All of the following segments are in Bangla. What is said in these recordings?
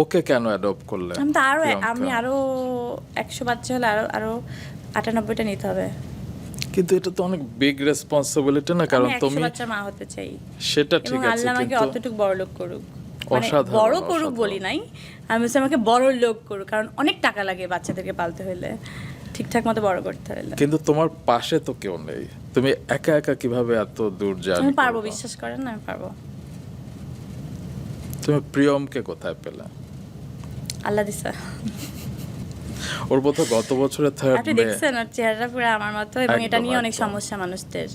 ওকে কেন অ্যাডপ্ট করলে? আমি আরো 100 বাচ্চা হলে আরো 98টা নিতে হবে। কিন্তু এটা তো অনেক বিগ রেসপন্সিবিলিটি না, কারণ আমি 100 তুমি বাচ্চার মা হতে চাই। সেটা ঠিক এবং আছে, আল্লাহ আমাকে কিন্তু অতটুকু বড়লোক করুক, মানে অসাধারণ, বড় করুক অসাধারণ। বলি নাই, আমি বলছি আমাকে বড় লোক করুক, কারণ অনেক টাকা লাগে বাচ্চাদেরকে পালতে হলে, ঠিকঠাক মতো বড় করতে হলে। কিন্তু তোমার পাশে তো কেউ নেই, তুমি একা একা কিভাবে এত দূর আমি জার্নি পারবো, করবে? বিশ্বাস করেন না, আমি পারবো। তুমি প্রিয়মকে কোথায় পেলে? আল্লাহ দিছে। ওর বোধ গত বছরের থার্ড আপনি মে। দেখছেন ওর চেহারা পুরো আমার মতো, এবং এটা একদম, নিয়ে অনেক একদম। সমস্যা মানুষদের,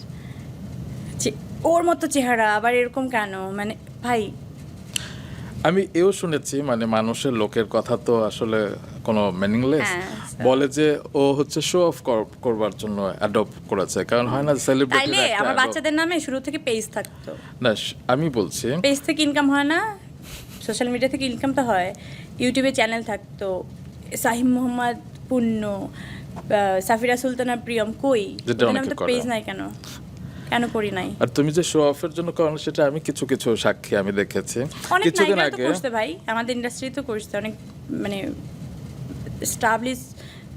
যে ওর মতো চেহারা আবার এরকম কেন, মানে ভাই। আমি এও শুনেছি, মানে মানুষের লোকের কথা তো আসলে কোনো মিনিংলেস, হ্যাঁ, বলে যে ও হচ্ছে শো অফ করবার জন্য অ্যাডপ্ট করেছে, কারণ হয় না সেলিব্রিটি। তাইলে আমার বাচ্চাদের নামে শুরু থেকে পেজ থাকতো। না, আমি বলছি পেজ থেকে ইনকাম হয় না, সোশ্যাল মিডিয়া থেকে ইনকাম তো হয়, ইউটিউবে চ্যানেল থাকতো, সাহিম মোহাম্মদ পূর্ণ, সাফিরা সুলতানা প্রিয়ম, কই যেটা ওদের অনেকে নামে তো করে। পেজ নাই কেন, কেন করি নাই? আর তুমি যে শো অফের জন্য করো সেটা আমি কিছু কিছু সাক্ষী আমি দেখেছি অনেক কিছুদিন নায়িকারা তো আগে। করছে ভাই, আমাদের ইন্ডাস্ট্রি তো করছে অনেক, মানে স্টাবলিশ,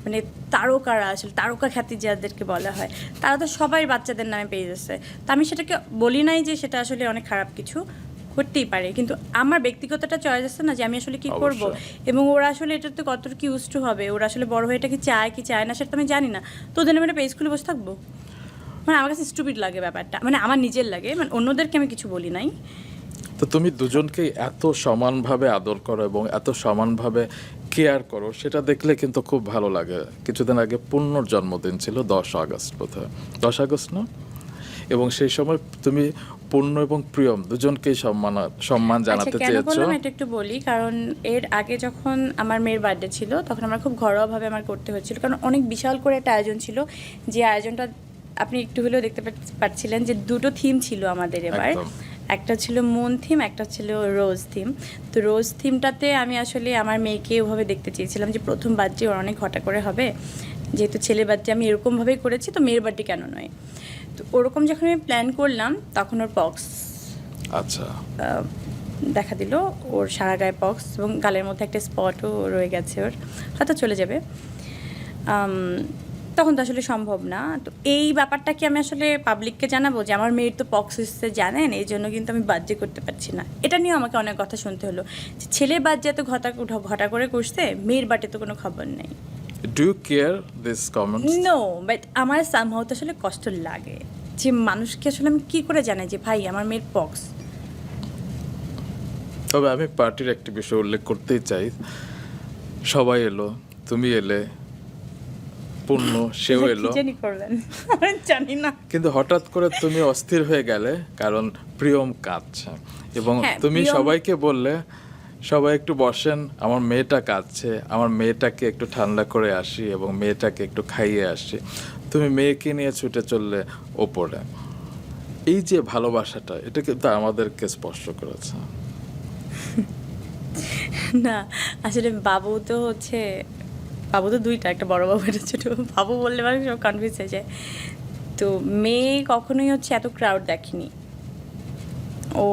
মানে তারকারা, আসলে তারকা খ্যাতি যাদেরকে বলা হয়, তারা তো সবাই বাচ্চাদের নামে পেজ আছে। তো আমি সেটাকে বলি নাই যে সেটা আসলে অনেক খারাপ কিছু, করতেই পারে, কিন্তু আমার ব্যক্তিগতটা চয়েস আছে না, যে আমি আসলে কি করব, অবশ্যই। এবং ওরা আসলে এটাতে কতটুকু ইউজ টু হবে, ওরা আসলে বড় হয়ে এটা কি চায় না সেটা তো আমি জানি না। তো ওদের নামে একটা পেজ খুলে বসে থাকবো, মানে আমার কাছে স্টুপিড লাগে ব্যাপারটা, মানে আমার নিজের লাগে, মানে অন্যদেরকে আমি কিছু বলি নাই। তো তুমি দুজনকেই এত সমানভাবে আদর করো এবং এত সমানভাবে কেয়ার করো, সেটা দেখলে কিন্তু খুব ভালো লাগে। কিছুদিন আগে পূর্ণর জন্মদিন ছিল, 10 আগস্ট বোধহয়, 10 আগস্ট না? এবং সেই সময় তুমি পূর্ণ এবং প্রিয়ম দুজনকেই সম্মান জানাতে আচ্ছা, কেন চেয়েছো। বললাম এটা একটু বলি, কারণ এর আগে যখন আমার মেয়ের বার্থডে ছিল তখন আমরা খুব ঘরোয়াভাবে আমার করতে হচ্ছিল, কারণ অনেক বিশাল করে একটা আয়োজন ছিল, যে আয়োজনটা আপনি একটু হলেও দেখতে পাচ্ছিলেন যে দুটো থিম ছিল আমাদের এবার। একদম। একটা ছিল মুন থিম, একটা ছিল রোজ থিম। তো রোজ থিমটাতে আমি আসলে আমার মেয়েকে ওভাবে দেখতে চেয়েছিলাম যে প্রথম বার্থডে ওর অনেক ঘটা করে হবে, যেহেতু ছেলের বার্থডে আমি এরকমভাবেই করেছি, তো মেয়ের বার্থডে কেন নয়। তো ওরকম যখন আমি প্ল্যান করলাম তখন ওর পক্স আচ্ছা। দেখা দিল, ওর সারা গায়ে পক্স, এবং গালের মধ্যে একটা স্পটও রয়ে গেছে, ওর হয়তো চলে যাবে। তখন তো আসলে সম্ভব না। তো এই ব্যাপারটা কি আমি আসলে পাবলিককে জানাবো যে আমার মেয়ের তো পক্স হচ্ছে জানেন, এই জন্য কিন্তু আমি বার্থডে করতে পারছি না? এটা নিয়েও আমাকে অনেক কথা শুনতে হলো, যে ছেলের বার্থডে তো ঘটা করে করছে, মেয়ের বার্থডে তো কোনো খবর নেই। Do you care this comments? No, but আমার সামহাও তো আসলে কষ্ট লাগে, যে মানুষকে আসলে আমি কী করে জানাই যে ভাই আমার মেয়ের পক্স। তবে আমি পার্টির একটি বিষয় উল্লেখ করতেই চাই। সবাই এলো, তুমি এলে, পূর্ণ সেও এলো, জানি করলেন জানি না। কিন্তু হঠাৎ করে তুমি অস্থির হয়ে গেলে কারণ প্রিয়ম কাঁদছে, এবং হ্যাঁ, তুমি প্রিয়ম- সবাইকে বললে সবাই একটু বসেন, আমার মেয়েটা কাঁদছে, আমার মেয়েটাকে একটু ঠান্ডা করে আসি এবং মেয়েটাকে একটু খাইয়ে আসি। তুমি মেয়েকে নিয়ে ছুটে চললে ওপরে। এই যে ভালোবাসাটা, এটা কিন্তু আমাদেরকে স্পর্শ করেছে। না, আসলে বাবু তো দুইটা, একটা বড় বাবু, একটা ছোট বাবু, বললে মানে সব কনফিউজ হয়ে যায়। তো মেয়ে কখনোই হচ্ছে এত ক্রাউড দেখেনি, ও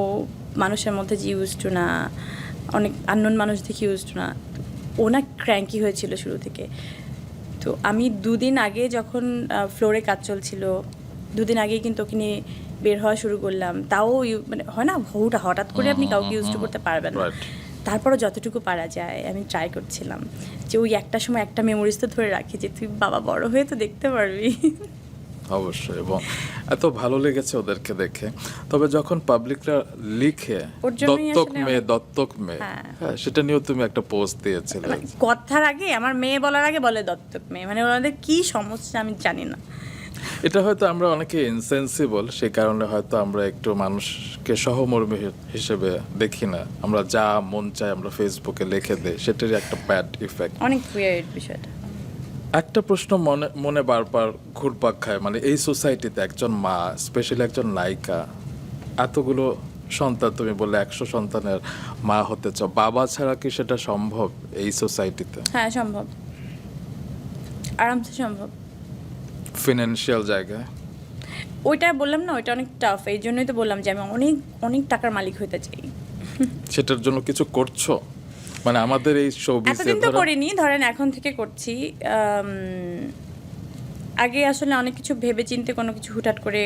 মানুষের মধ্যে যে ইউজ টু না, অনেক আননোন মানুষ দেখে ইউজ টু না, ও না ক্র্যাঙ্কি হয়েছিল শুরু থেকে। তো আমি দুদিন আগে যখন ফ্লোরে কাজ চলছিল, দুদিন আগেই কিন্তু ওকে নিয়ে বের হওয়া শুরু করলাম, তাও মানে হয় না, হঠাৎ করে আপনি কাউকে ইউজ টু করতে পারবেন না, তারপরও যতটুকু পারা যায় আমি ট্রাই করছিলাম, যে ওই একটা সময় একটা মেমোরিজ তো ধরে রাখি, যে তুই বাবা বড় হয়ে তো দেখতে পারবি। অবশ্যই, এবং এত ভালো লেগেছে ওদেরকে দেখে। তবে যখন পাবলিকরা লিখে ওর জন্যই দত্তক মেয়ে, হ্যাঁ। হ্যাঁ, সেটা নিয়েও তুমি একটা পোস্ট দিয়েছিলে। মানে কথার আগে আমার মেয়ে বলার আগে বলে দত্তক মেয়ে, মানে ওনাদের কি সমস্যা আমি জানি না। এটা হয়তো আমরা অনেকে ইনসেন্সিবল, সেই কারণে হয়তো আমরা একটু মানুষকে সহমর্মী হিসেবে দেখি না, আমরা যা মন চায় আমরা ফেসবুকে লিখে দেই, সেটারই একটা ব্যাড ইফেক্ট। অনেক উইয়ার্ড বিষয়টা। একটা প্রশ্ন মনে মনে বারবার ঘুরপাক খায়, মানে এই সোসাইটিতে একজন মা, স্পেশালি একজন নায়িকা, এতগুলো সন্তান, তুমি বললে 100 সন্তানের মা হতে চাও, বাবা ছাড়া কি সেটা সম্ভব এই সোসাইটিতে? হ্যাঁ, সম্ভব, আরামসে সম্ভব। ফিনান্সিয়াল জায়গায় ওইটা বললাম না, ওইটা অনেক টাফ, এই জন্যই তো বললাম যে আমি অনেক অনেক টাকার মালিক হতে চাই। সেটার জন্য কিছু করছো? মানে আমাদের এই শোবিজে এতদিন তো করিনি, ধরেন এখন থেকে করছি। আগে আসলে অনেক কিছু ভেবে চিন্তে কোনো কিছু হুটহাট করে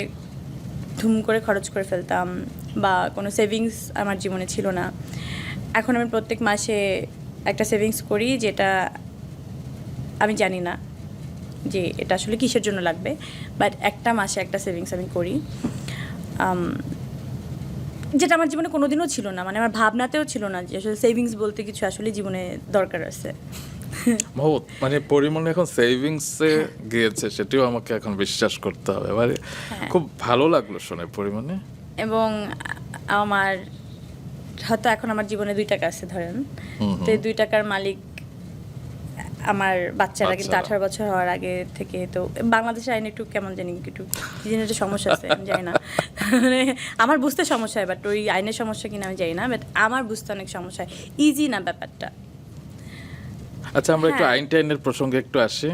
ধুম করে খরচ করে ফেলতাম, বা কোনো সেভিংস আমার জীবনে ছিল না। এখন আমি প্রত্যেক মাসে একটা সেভিংস করি, যেটা আমি জানি না যে এটা আসলে কিসের জন্য লাগবে, বাট একটা মাসে একটা সেভিংস আমি করি, যেটা আমার জীবনে কোনোদিনও ছিল না, মানে আমার ভাবনাতেও ছিল না যে আসলে সেভিংস বলতে কিছু আসলে জীবনে দরকার আছে। মহৎ, মানে পরিমণি এখন সেভিংসে গিয়েছে, সেটিও আমাকে এখন বিশ্বাস করতে হবে। মানে খুব ভালো লাগলো শুনে পরিমণি। এবং আমার হয়তো এখন আমার জীবনে 2 টাকা আছে ধরেন, তো এই 2 টাকার মালিক আমার বাচ্চারা, কিন্তু 18 বছর হওয়ার আগে থেকে। তো বাংলাদেশের আইন একটু কেমন জানি, একটু কি জানি একটা সমস্যা আছে, আমি জানি না, মানে আমার বুঝতে সমস্যা হয়, বাট ওই আইনের সমস্যা কিনা আমি জানি না, বাট আমার বুঝতে অনেক সমস্যা হয়, ইজি না ব্যাপারটা। আচ্ছা, আমরা একটু আইন টাইনের প্রসঙ্গে একটু আসি।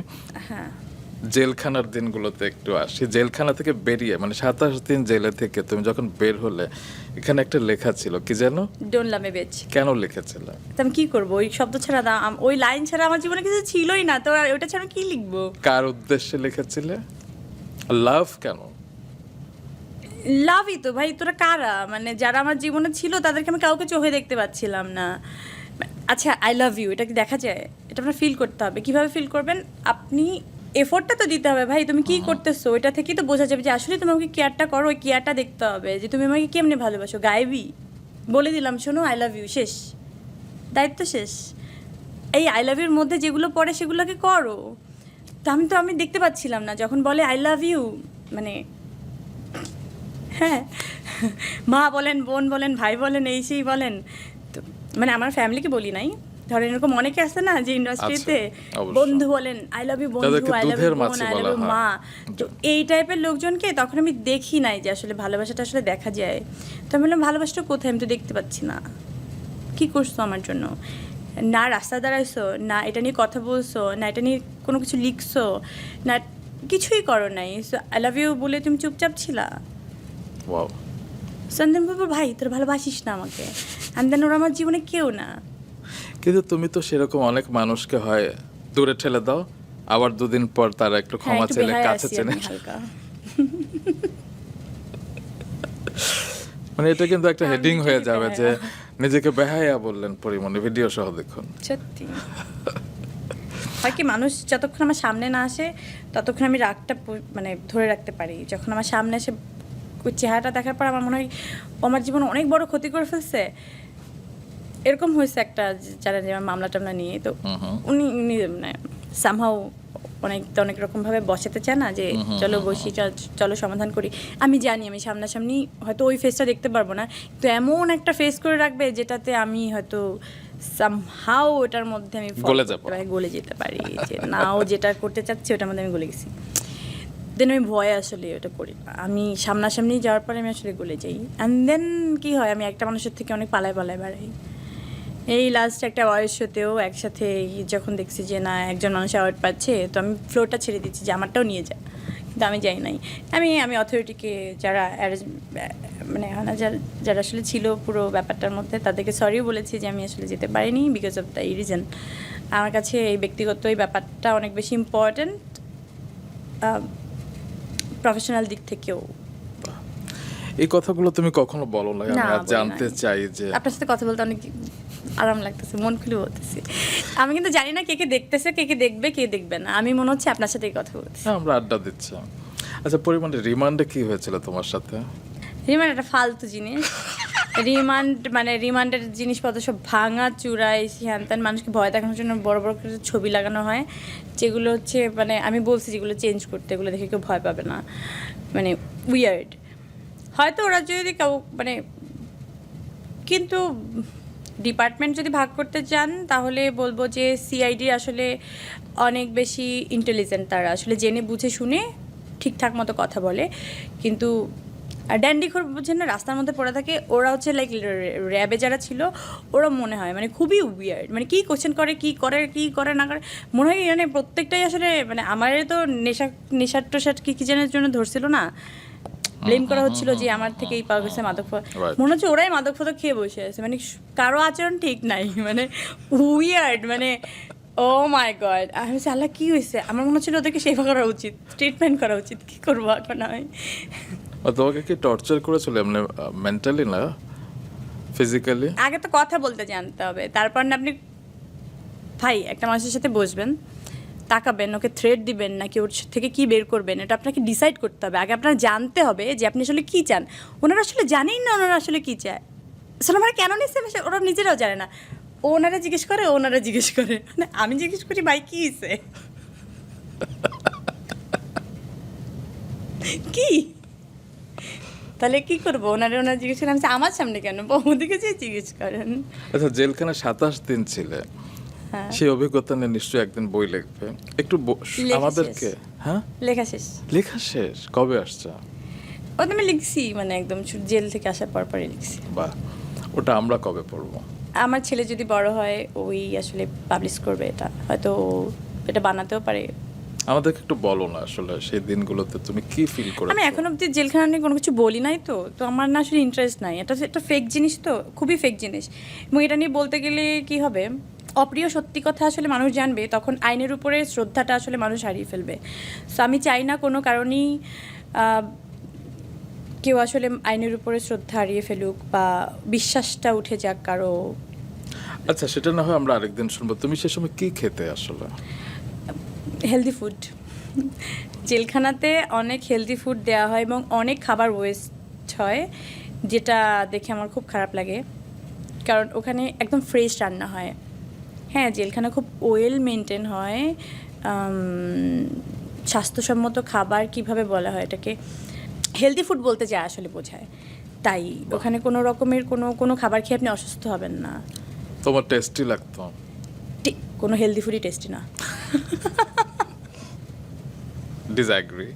হ্যাঁ, জেলখানার দিনগুলোতে একটু আসি। জেলখানা থেকে বেরিয়ে, মানে 27 দিন জেলে থেকে তুমি যখন বের হলে, এখানে একটা লেখা ছিল, কি যেন? Don't love me beach. কেন লিখেছিল? তো আমি কি করবো, ওই শব্দ ছাড়া, ওই লাইন ছাড়া আমার জীবনে কিছু ছিলই না, তো আর ওটা ছাড়া কি লিখবো? কার উদ্দেশ্যে লিখেছিলে? লাভ কেন? লাভই তো ভাই, তোরা কারা? মানে যারা আমার জীবনে ছিল তাদেরকে আমি কাউকে চোখে দেখতে পাচ্ছিলাম না। আচ্ছা, আই লাভ ইউ, এটা কি দেখা যায়? এটা আপনার ফিল করতে হবে। কিভাবে ফিল করবেন? আপনি এফোর্টটা তো দিতে হবে ভাই, তুমি কি করতেছো এটা থেকেই তো বোঝা যাবে যে আসলে তুমি আমাকে কেয়ারটা করো। ওই কেয়ারটা দেখতে হবে যে তুমি আমাকে কেমনে ভালোবাসো। গায়েবি বলে দিলাম, শোনো আই লাভ ইউ, শেষ, দায়িত্ব শেষ। এই আই লাভ ইউর মধ্যে যেগুলো পড়ে সেগুলোকে করো। তো আমি দেখতে পাচ্ছিলাম না যখন বলে আই লাভ ইউ, মানে হ্যাঁ, মা বলেন, বোন বলেন, ভাই বলেন, এই সেই বলেন, তো মানে আমার ফ্যামিলিকে বলি নাই, ধরেন এরকম অনেকে আছে না যে ইন্ডাস্ট্রিতে অবশ্যই। বন্ধু বলেন আই লাভ ইউ, বন্ধু তাদেরকে আই লাভ দুধের ইউ, বোন মাছি আই লাভ বলা ইউ, হয়। মা। তো এই টাইপের লোকজনকে তখন আমি দেখি নাই যে আসলে ভালোবাসাটা আসলে দেখা যায়। তো আমি বললাম ভালোবাসাটা কোথায়, আমি তো দেখতে পাচ্ছি না। কি করছো আমার জন্য? না রাস্তা দাঁড়াইছো, না এটা নিয়ে কথা বলছো, না এটা নিয়ে কোনো কিছু লিখছো, না কিছুই করো নাই। সো আই লাভ ইউ বলে তুমি চুপচাপ ছিলা। ওয়াও। সন্দেহ বলবো ভাই তোর ভালোবাসিস না আমাকে, অ্যান্ড দেন ওরা আমার জীবনে কেউ না। কিন্তু তুমি তো সেরকম অনেক মানুষকে হয় দূরে ঠেলে দাও, আবার 2 দিন পর তারা একটু হ্যাঁ, ক্ষমা একটু চেলে বেহায়া কাছে আছি চেনে। আমি হালকা। মানে এটা কিন্তু একটা হেডিং হয়ে নিজেকে যাবে যে বেহায়া। নিজেকে বেহায়া বললেন পরিমণি, ভিডিও সহ দেখুন। সত্যি হয় কি, মানুষ যতক্ষণ আমার সামনে না আসে ততক্ষণ আমি রাগটা মানে ধরে রাখতে পারি। যখন আমার সামনে এসে ওই চেহারাটা দেখার পর আমার মনে হয় ও আমার জীবনে অনেক বড় ক্ষতি করে ফেলছে। এরকম হয়েছে একটা, যারা যেমন মামলা টামলা নিয়ে, তো উনি মানে সামহাও অনেক রকমভাবে বসাতে চায় না যে চলো বসি, চলো সমাধান করি। আমি জানি আমি সামনাসামনি হয়তো ওই ফেসটা দেখতে পারবো না, তো এমন একটা ফেস করে রাখবে যেটাতে আমি হয়তো সামহাও ওটার মধ্যে আমি গলে যেতে পারি, যে নাও যেটা করতে চাচ্ছি ওটার মধ্যে আমি গলে গেছি। দেন আমি ভয়ে আসলে ওটা করি না। আমি সামনাসামনি যাওয়ার পরে আমি আসলে গলে যাই, অ্যান্ড দেন কী হয়, আমি একটা মানুষের থেকে অনেক পালায় বাড়াই। এই লাস্ট একটা অ্যাওয়ার্ড শোতেও একসাথে যখন দেখছি যে না একজন মানুষ অ্যাওয়ার্ড পাচ্ছে, তো আমি ফ্লোরটা ছেড়ে দিচ্ছি যে আমারটাও নিয়ে যা, কিন্তু আমি যাই নাই। আমি অথরিটিকে যারা মানে যারা আসলে ছিল পুরো ব্যাপারটার মধ্যে, তাদেরকে সরিও বলেছি যে আমি আসলে যেতে পারিনি বিকজ অফ দ্য রিজন। আমার কাছে এই ব্যক্তিগত এই ব্যাপারটা অনেক বেশি ইম্পর্ট্যান্ট, প্রফেশনাল দিক থেকেও। এই কথাগুলো তুমি কখনো বলো না, আমি আর জানতে চাই যে আপনার সাথে কথা বলতে অনেক আরাম লাগতেছে, মন খুলে বলতেছি। আমি কিন্তু জানি না কে কে দেখতেছে, কে কে দেখবে, কে দেখবে না। আমি মনে হচ্ছে আপনার সাথেই কথা বলছি। আমরা আড্ডা দিচ্ছি। আচ্ছা পরিমাণে রিমান্ডে কি হয়েছিল তোমার সাথে? রিমান্ড একটা ফালতু জিনিস। রিমান্ডের জিনিসপত্র সব ভাঙা চূড়ায়, হ্যান ত্যান, মানুষকে ভয় দেখানোর জন্য বড় বড় করে ছবি লাগানো হয়, যেগুলো হচ্ছে মানে আমি বলছি যেগুলো চেঞ্জ করতে, এগুলো দেখে কেউ ভয় পাবে না, মানে উইয়ার্ড। হয়তো ওরা যদি কেউ মানে, কিন্তু ডিপার্টমেন্ট যদি ভাগ করতে চান তাহলে বলবো যে সিআইডি আসলে অনেক বেশি ইন্টেলিজেন্ট, তারা আসলে জেনে বুঝে শুনে ঠিকঠাক মতো কথা বলে। কিন্তু ড্যান্ডিখোর বুঝছেন না, রাস্তার মধ্যে পড়ে থাকে, ওরা হচ্ছে লাইক র্যাবে যারা ছিল ওরা মনে হয় মানে খুবই উইয়ার্ড, মানে কী কোশ্চেন করে, কী করে না করে, মনে হয় মানে প্রত্যেকটাই আসলে মানে আমার তো নেশার টোশার কী যেনের জন্য ধরছিল না, ব্লেম করা হচ্ছিল যে আমার থেকেই পাওয়া গেছে মাদক Right. মনে হচ্ছে ওরাই মাদক ফাদক খেয়ে বসে আছে, মানে কারো আচরণ ঠিক নাই, মানে উইয়ার্ড, মানে ও মাই গড। আমি বলছি আল্লাহ কী হয়েছে, আমার মনে হচ্ছিল ওদেরকে সেবা করা উচিত, ট্রিটমেন্ট করা উচিত, কী করবো এখন আমি। আর তোমাকে কি টর্চার করেছিল এমনি মেন্টালি না ফিজিক্যালি? আগে তো কথা বলতে জানতে হবে, তারপর না আপনি ভাই একটা মানুষের সাথে বসবেন, তাকাবেন, ওকে থ্রেট দিবেন নাকি ওর থেকে কি বের করবেন, এটা আপনাকে ডিসাইড করতে হবে। আগে আপনার জানতে হবে যে আপনি আসলে কী চান। ওনারা আসলে জানেই না ওনারা আসলে কী চায়, আসলে আমরা কেন নিচ্ছে ওরা নিজেরাও জানে না। ওনারা জিজ্ঞেস করে, ওনারা জিজ্ঞেস করে, মানে আমি জিজ্ঞেস করি ভাই কী হয়েছে কি, তাহলে কি করবো? ওনারা জিজ্ঞেস করেন, আমি বলছি, আমার সামনে কেন, বৌদিকে যে জিজ্ঞেস করেন। আচ্ছা, জেলখানা 27 দিন ছিলে, হ্যাঁ, সেই অভিজ্ঞতা নিয়ে নিশ্চয়ই একদিন বই লিখবে। একটু লেখা আমাদেরকে। শেষ। হ্যাঁ, লেখা শেষ। লেখা শেষ? কবে আসছে? ওটা আমি লিখছি, মানে একদম জেল থেকে আসার পর পরে লিখছি। বাহ, ওটা আমরা কবে পড়বো? আমার ছেলে যদি বড় হয় ওই আসলে পাবলিশ করবে, এটা হয়তো এটা বানাতেও পারে। আমাদেরকে একটু বলো না আসলে সেই দিনগুলোতে তুমি কি ফিল করেছো? আমি এখন অবধি জেলখানা নিয়ে কোনো কিছু বলি নাই, তো আমার না আসলে ইন্টারেস্ট নাই। এটা একটা ফেক জিনিস, তো খুবই ফেক জিনিস, এবং এটা নিয়ে বলতে গেলে কি হবে, অপ্রিয় সত্যি কথা আসলে মানুষ জানবে, তখন আইনের উপরে শ্রদ্ধাটা আসলে মানুষ হারিয়ে ফেলবে। সো আমি চাই না কোনো কারণেই কেউ আসলে আইনের উপরে শ্রদ্ধা হারিয়ে ফেলুক বা বিশ্বাসটা উঠে যাক কারো। আচ্ছা, সেটা না হয় আমরা আরেকদিন শুনবো। তুমি সে সময় কি খেতে আসলে? হেলদি ফুড, জেলখানাতে অনেক হেলদি ফুড দেওয়া হয় এবং অনেক খাবার ওয়েস্ট হয়, যেটা দেখে আমার খুব খারাপ লাগে, কারণ ওখানে একদম ফ্রেশ রান্না হয়। হ্যাঁ, জেলখানা খুব ওয়েল মেনটেন হয়, স্বাস্থ্যসম্মত খাবার কিভাবে বলা হয় এটাকে, হেলদি ফুড বলতে যা আসলে বোঝায়, তাই ওখানে কোনো রকমের কোনো খাবার খেয়ে আপনি অসুস্থ হবেন না। তোমার টেস্টি লাগতো? ঠিক, কোনো হেলদি ফুডই টেস্টি না। ডিসঅ্যাগ্রি।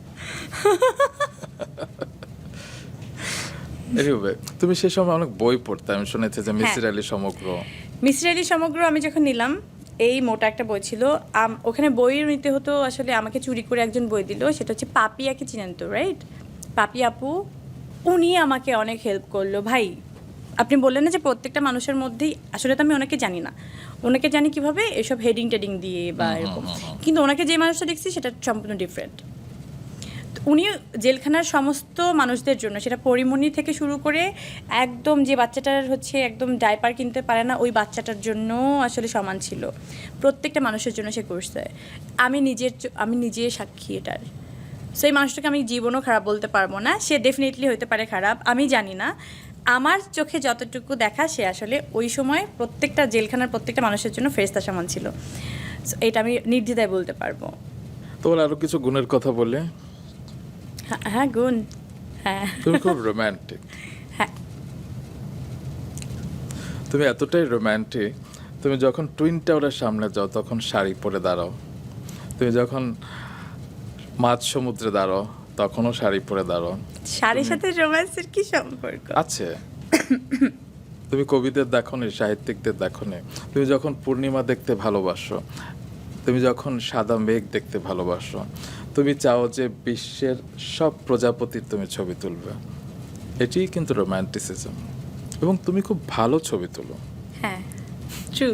এনিওয়ে, তুমি সে সময় অনেক বই পড়তে, আমি শুনেছি যে মিসির আলী সমগ্র। মিসির আলী সমগ্র আমি যখন নিলাম, এই মোটা একটা বই ছিল, ওখানে বইয়ের নিতে হতো আসলে, আমাকে চুরি করে একজন বই দিল, সেটা হচ্ছে পাপিয়াকে চিনেন তো, রাইট? পাপি আপু, উনি আমাকে অনেক হেল্প করলো। ভাই আপনি বললেন না যে প্রত্যেকটা মানুষের মধ্যেই, আসলে তো আমি ওনাকে জানি না, ওনাকে জানি কিভাবে এসব হেডিং টেডিং দিয়ে বা এরকম, কিন্তু ওনাকে যে মানুষটা দেখছি সেটা সম্পূর্ণ ডিফারেন্ট। উনি জেলখানার সমস্ত মানুষদের জন্য, সেটা পরিমণি থেকে শুরু করে একদম যে বাচ্চাটার হচ্ছে একদম ডাইপার কিনতে পারে না ওই বাচ্চাটার জন্য আসলে সমান ছিল, প্রত্যেকটা মানুষের জন্য সে করছে। আমি নিজে সাক্ষী এটার। সেই মানুষটাকে আমি জীবনও খারাপ বলতে পারবো না, সে ডেফিনেটলি হতে পারে খারাপ, আমি জানি না, আমার চোখে যতটুকু দেখা সে আসলে ওই সময় প্রত্যেকটা জেলখানার প্রত্যেকটা মানুষের জন্য ফেরেশতা সমান ছিল। এটা আমি নির্দ্বিধায় বলতে পারবো। তোমার আরো কিছু গুণের কথা বলে। হ্যাঁ, গুণ, হ্যাঁ। তুমি খুব রোমান্টিক। হ্যাঁ, তুমি এতটাই রোমান্টিক, তুমি যখন টুইন টাওয়ারের সামনে যাও তখন শাড়ি পরে দাঁড়াও, তুমি যখন মাঝ সমুদ্রে দাঁড়াও তখনও শাড়ি পরে দাঁড়াও। শাড়ির সাথে রোম্যান্সের কি সম্পর্ক আছে। তুমি কবিদের দেখোনি, সাহিত্যিকদের দেখোনি, তুমি যখন পূর্ণিমা দেখতে ভালোবাসো, তুমি যখন সাদা মেঘ দেখতে ভালোবাসো, তুমি চাও যে বিশ্বের সব প্রজাপতির তুমি ছবি তুলবে, এটিই কিন্তু রোম্যান্টিসিজম, এবং তুমি খুব ভালো ছবি তুলো। হ্যাঁ, ট্রু।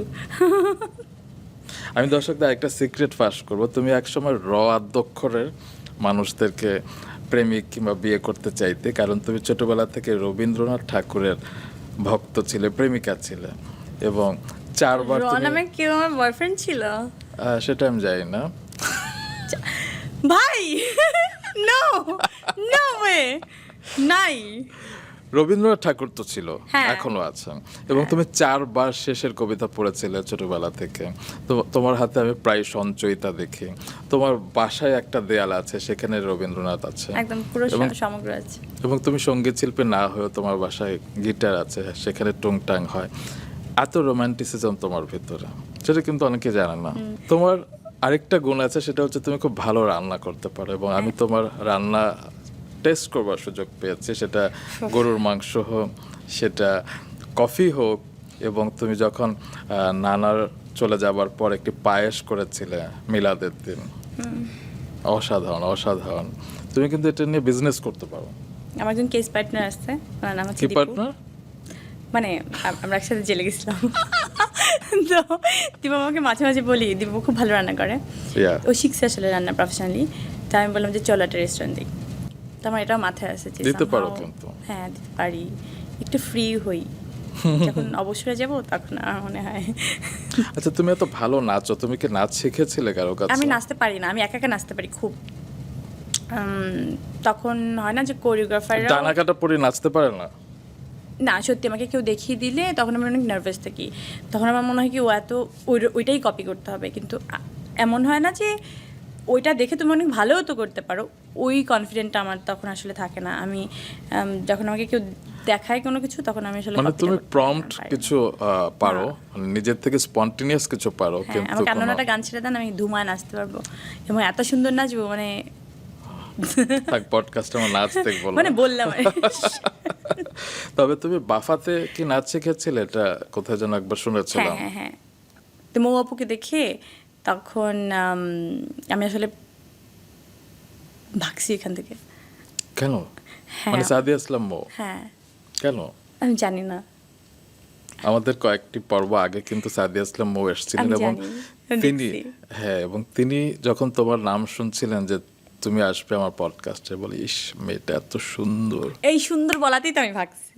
আমি দর্শকদের একটা সিক্রেট ফাঁস করবো, তুমি একসময় আদ্যক্ষরের মানুষদেরকে প্রেমিক কিংবা বিয়ে করতে চাইতে, কারণ তুমি ছোটবেলা থেকে রবীন্দ্রনাথ ঠাকুরের ভক্ত ছিলে, প্রেমিকা ছিলে, এবং 4 বার তুমি নামে কেউ আমার বয়ফ্রেন্ড ছিল? সেটা আমি জানি না। ভাই নো, নো ওয়ে, নাই। রবীন্দ্রনাথ ঠাকুর তো ছিল, হ্যাঁ। এখনো আছেন, এবং তুমি 4 বার শেষের কবিতা পড়েছিলে ছোটবেলা থেকে। তো তোমার হাতে আমি প্রায় সঞ্চয়িতা দেখি, তোমার বাসায় একটা দেয়াল আছে সেখানে রবীন্দ্রনাথ আছে, একদম পুরো এবং- সমগ্র আছে। এবং তুমি সঙ্গীত শিল্পী না হয়েও তোমার বাসায় গিটার আছে, সেখানে টুংটাং হয়। এত রোমান্টিসিজম তোমার ভিতরে, সেটা কিন্তু অনেকে জানে না। তোমার আরেকটা গুণ আছে, সেটা হচ্ছে তুমি খুব ভালো রান্না করতে পারো, এবং আমি তোমার রান্না টেস্ট করবার সুযোগ পেয়েছি, সেটা গরুর মাংস হোক, সেটা কফি হোক, এবং তুমি যখন নানার চলে যাবার পর একটি পায়েস করেছিলে মিলাদের দিন, অসাধারণ অসাধারণ। তুমি কিন্তু এটা নিয়ে বিজনেস করতে পারো। আমার একজন কেস পার্টনার আছে, ওনার নাম হচ্ছে কি দীপু। পার্টনার? মানে আমরা একসাথে জেলে গেছিলাম। তো দীপু আমাকে মাঝে মাঝে বলি, দীপু খুব ভালো রান্না করে, Yeah. ও শিখছে আসলে রান্না প্রফেশনালি। তো আমি বললাম যে চলো একটা রেস্টুরেন্ট দিই। তো আমার এটাও মাথায় আছে যে দিতে পারো somehow- কিন্তু। হ্যাঁ দিতে পারি, একটু ফ্রি হই। যখন অবসরে যাব তখন আমার মনে হয়। আচ্ছা, তুমি এত ভালো নাচো, তুমি কি নাচ শিখেছিলে কারো কাছে? আমি নাচতে পারি না, আমি একা একা নাচতে পারি খুব। তখন হয় না যে কোরিওগ্রাফাররা, ডানা কাটা পরে নাচতে পারে না? না সত্যি আমাকে কেউ দেখিয়ে দিলে তখন আমি অনেক নার্ভাস থাকি। তখন আমার মনে হয় কি ও এত ওইটাই কপি করতে হবে, কিন্তু এমন হয় না যে ওইটা দেখে তুমি অনেক ভালোও তো করতে পারো, ওই কনফিডেন্টটা আমার তখন আসলে থাকে না। আমি যখন আমাকে কেউ দেখায় কোনো কিছু তখন আমি আসলে মানে copy টা তুমি করতে প্রম্পট পারি না। কিছু পারো, মানে নিজের থেকে স্পন্টেনিয়াস কিছু পারো, হ্যাঁ, কিন্তু আমাকে কোনো একটা গান ছেড়ে দেন, আমি ধুমায় নাচতে পারবো এবং এত সুন্দর নাচবো, মানে থাক পডকাস্টে আমার নাচ দেখবো না। মানে বললাম আর কি। তবে তুমি বাফাতে কি নাচ শিখেছিলে? এটা কোথায় যেন একবার হ্যাঁ শুনেছিলাম। হ্যাঁ হ্যাঁ, তো মৌ আপুকে দেখে তখন আমি আসলে ভাগছি এখান থেকে। কেন? হ্যাঁ মানে সাদিয়া ইসলাম মৌ? হ্যাঁ, কেন? আমি জানি না। আমাদের কয়েকটি পর্ব আগে কিন্তু সাদিয়া ইসলাম মৌ এসেছিলেন, আমি এবং জানি, তিনি দেখছি। হ্যাঁ, এবং তিনি যখন তোমার নাম শুনছিলেন যে তুমি আসবে আমার পডকাস্টে, বলি ইস মেয়েটা এত সুন্দর। এই সুন্দর বলাতেই তো আমি ভাগছি।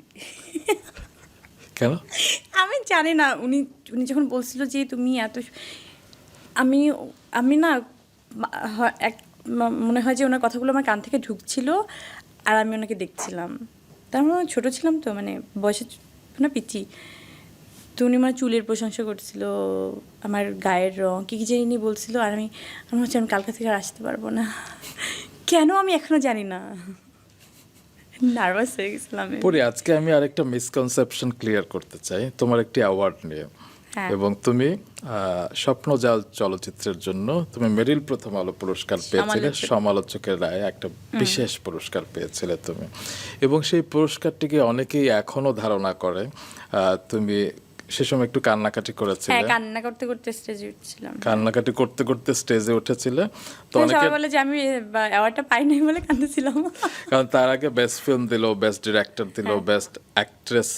কেন? আমি জানি না, উনি উনি যখন বলছিল যে তুমি এত আমি আমি না মনে হয় যে ওনার কথাগুলো আমার কান থেকে ঢুকছিল আর আমি ওনাকে দেখছিলাম। তার মানে ছোটো ছিলাম তো, মানে বয়সে না পিচি। তো উনি আমার চুলের প্রশংসা করছিল, আমার গায়ের রং কী কী জানি বলছিল, আর আমার হচ্ছে আমি কালকা থেকে আর আসতে পারবো না। কেন আমি এখনো জানি না, নার্ভাস হয়ে গেছিলাম আমি। পরে আজকে আমি আরেকটা মিসকনসেপশন ক্লিয়ার করতে চাই তোমার একটি অ্যাওয়ার্ড নিয়ে। হ্যাঁ। এবং তুমি স্বপ্নজাল চলচ্চিত্রের জন্য তুমি মেরিল প্রথম আলো পুরস্কার পেয়েছিলে, সমালোচক। সমালোচকের রায়ে একটা বিশেষ পুরস্কার পেয়েছিলে তুমি। এবং সেই পুরস্কারটিকে অনেকেই এখনো ধারণা করে তুমি সে সময় একটু কান্নাকাটি করেছিলে। হ্যাঁ, কান্না করতে করতে স্টেজে উঠছিলাম। কান্নাকাটি করতে করতে স্টেজে উঠেছিলে। তো হ্যাঁ, অনেকে, সবাই বলে যে আমি অ্যাওয়ার্ডটা পাই নাই বলে কাঁদছিলাম। কারণ তার আগে বেস্ট ফিল্ম দিল, বেস্ট ডিরেক্টর দিল, বেস্ট অ্যাক্ট্রেস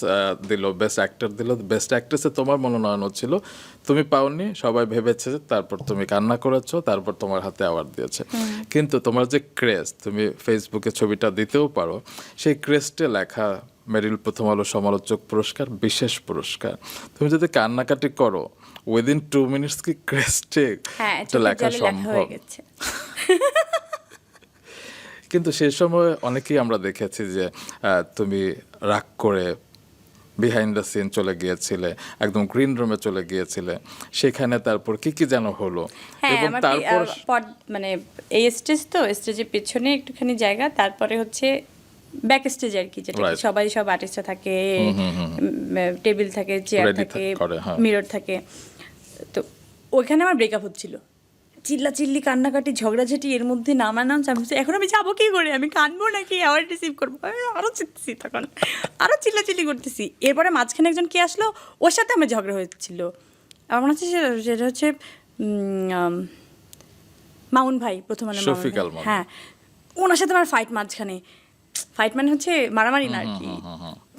দিল, বেস্ট অ্যাক্টর দিল, বেস্ট অ্যাক্ট্রেসে তোমার মনোনয়ন হচ্ছিল, তুমি পাওনি। সবাই ভেবেছে, তারপর তুমি কান্না করেছো, তারপর তোমার হাতে অ্যাওয়ার্ড দিয়েছে। কিন্তু তোমার যে ক্রেজ, তুমি ফেসবুকে ছবিটা দিতেও পারো, সেই ক্রেজটে লেখা মেরিল প্রথম আলো সমালোচক পুরস্কার বিশেষ পুরস্কার। তুমি যদি কান্নাকাটি করো উইদিন 2 মিনিটস কি ক্রেজটে হ্যাঁ, এটা লেখা লেখা সম্ভব? হয়ে গেছে। কিন্তু সেই সময় অনেকেই আমরা দেখেছি যে তুমি রাগ করে বিহাইন্ড দ্য সিন চলে গিয়েছিলে, একদম গ্রিন রুমে চলে গিয়েছিলে, সেখানে তারপর কি কি যেন হলো। হ্যাঁ, এবং আমার তারপর মানে এই স্টেজ তো, স্টেজের পেছনে একটুখানি জায়গা, তারপরে হচ্ছে ব্যাক স্টেজ আর কি, যেটা Right. সবাই সব আর্টিস্টরা থাকে, টেবিল থাকে, চেয়ার Ready থাকে, করে, হ্যাঁ। মিরর থাকে। তো ওইখানে আমার ব্রেকআপ হচ্ছিল, চিল্লাচিল্লি, কান্নাকাটি, ঝগড়াঝাটি, এর মধ্যে নামানাম চামচ। এখন আমি যাবো কি করে, আমি কানবো নাকি অ্যাওয়ার্ড রিসিভ করবো? আমি আরও চিল্লাছি, তখন আরও চিল্লাচিল্লি করতেছি। এরপরে মাঝখানে একজন কে আসলো, ওর সাথে আমার ঝগড়া হচ্ছিল। আমার মনে হচ্ছে সেটা হচ্ছে মামুন ভাই, প্রথম আলো মামুন শফিক ভাই। আল মামুন। হ্যাঁ, ওনার সাথে আমার ফাইট মাঝখানে। ফাইট মানে হচ্ছে মারামারি না আর কি।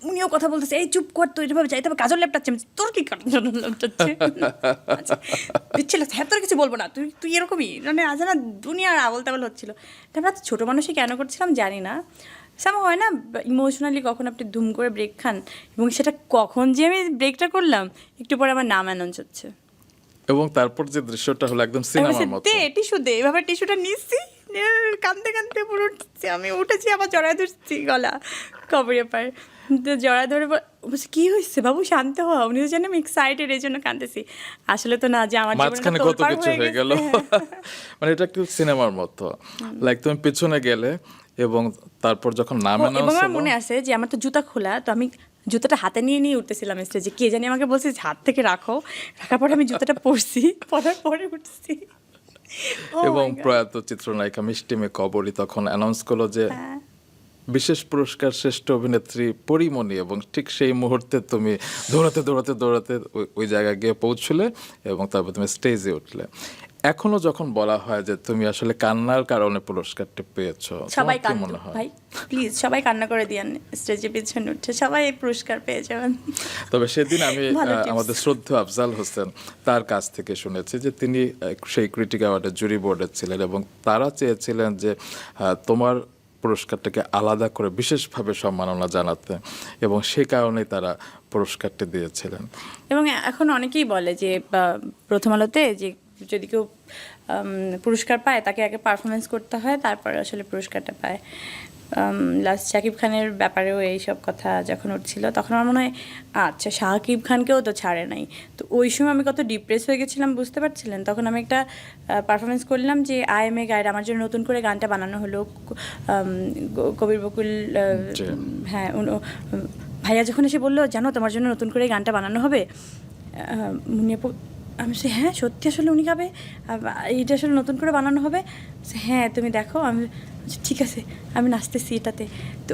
উনিও কথা বলতেছে, এই চুপ কর, তো এভাবে যাইতে হবে, কাজল ল্যাপটাচ্ছে। তোর কি কাজল ল্যাপটাচ্ছে? দিচ্ছিল, হ্যাঁ তোর কিছু বলবো না, তুই এরকমই, মানে আজ না দুনিয়ার আবল তাবল হচ্ছিল। তারপর ছোটো মানুষই কেন করছিলাম জানি না, সামা হয় না ইমোশনালি কখন আপনি ধুম করে ব্রেক খান, এবং সেটা কখন যে আমি ব্রেকটা করলাম, একটু পরে আমার নাম অ্যানাউন্স হচ্ছে। এবং তারপর যে দৃশ্যটা হলো একদম সিনেমার মতো। দে টিস্যু দে, এভাবে টিস্যুটা নিচ্ছি, কাঁদতে কাঁদতে পুরো উঠছি, আমি উঠেছি, আবার জড়ায় ধরছি গলা কবরে পায়, জড়ায় ধরে বলছি কি হয়েছে বাবু, শান্ত হওয়া। উনি তো জানেন আমি এক্সাইটেড, এই জন্য কাঁদতেছি। আসলে তো না, যে আমার মাঝখানে কত কিছু হয়ে গেল। মানে এটা একটু সিনেমার মতো, লাইক তুমি পিছনে গেলে এবং তারপর যখন নাম এবং অ্যানাউন্স আমার হলো, মনে আছে যে আমার তো জুতা খোলা, তো আমি জুতাটা হাতে নিয়ে নিয়ে উঠতেছিলাম স্টেজে। কে জানি আমাকে বলছে হাত থেকে রাখো, রাখার পরে আমি জুতাটা পরছি, পরার পরে উঠছি। Oh এবং my God! প্রয়াত চিত্রনায়িকা মিষ্টি মে কবরী তখন অ্যানাউন্স করলো যে বিশেষ পুরস্কার শ্রেষ্ঠ অভিনেত্রী পরিমণি, এবং ঠিক সেই মুহূর্তে তুমি দৌড়াতে ওই জায়গায় গিয়ে পৌঁছলে এবং তারপর তুমি স্টেজে উঠলে। এখনো যখন বলা হয় যে তুমি আসলে কান্নার কারণে পুরস্কারটি পেয়েছো, সবাই তোমার কি কান্দো মনে হয়? ভাই, প্লিজ সবাই কান্না করে দিয়েন স্টেজে পিছনে উঠছে, সবাই এই পুরস্কার পেয়ে যাবেন। তবে সেদিন আমি ভালো tips। আমাদের শ্রদ্ধেয় আফজাল হোসেন তার কাছ থেকে শুনেছি যে তিনি সেই ক্রিটিক অ্যাওয়ার্ডের জুরি বোর্ডে ছিলেন এবং তারা চেয়েছিলেন যে তোমার পুরস্কারটাকে আলাদা করে বিশেষভাবে সম্মাননা জানাতে, এবং সে কারণেই তারা পুরস্কারটি দিয়েছিলেন। এবং এখন অনেকেই বলে যে প্রথম আলোতে যে যদি কেউ পুরস্কার পায় তাকে আগে পারফরমেন্স করতে হয়, তারপরে আসলে পুরস্কারটা পায়। লাস্ট শাকিব খানের ব্যাপারেও এইসব কথা যখন উঠছিল তখন আমার মনে হয় আচ্ছা শাকিব খানকেও তো ছাড়ে নাই, তো ওই সময় আমি কত ডিপ্রেস হয়ে গেছিলাম বুঝতে পারছিলেন। তখন আমি একটা পারফরমেন্স করলাম যে IMA গাইড, আমার জন্য নতুন করে গানটা বানানো হলো কবির বকুল, জি। হ্যাঁ ভাইয়া যখন এসে বললো জানো তোমার জন্য নতুন করে গানটা বানানো হবে, মুনিয়াপু আমি বলছি হ্যাঁ সত্যি আসলে উনি গাবে, এইটা আসলে নতুন করে বানানো হবে, হ্যাঁ তুমি দেখো। আমি ঠিক আছে আমি নাচতেছি এটাতে। তো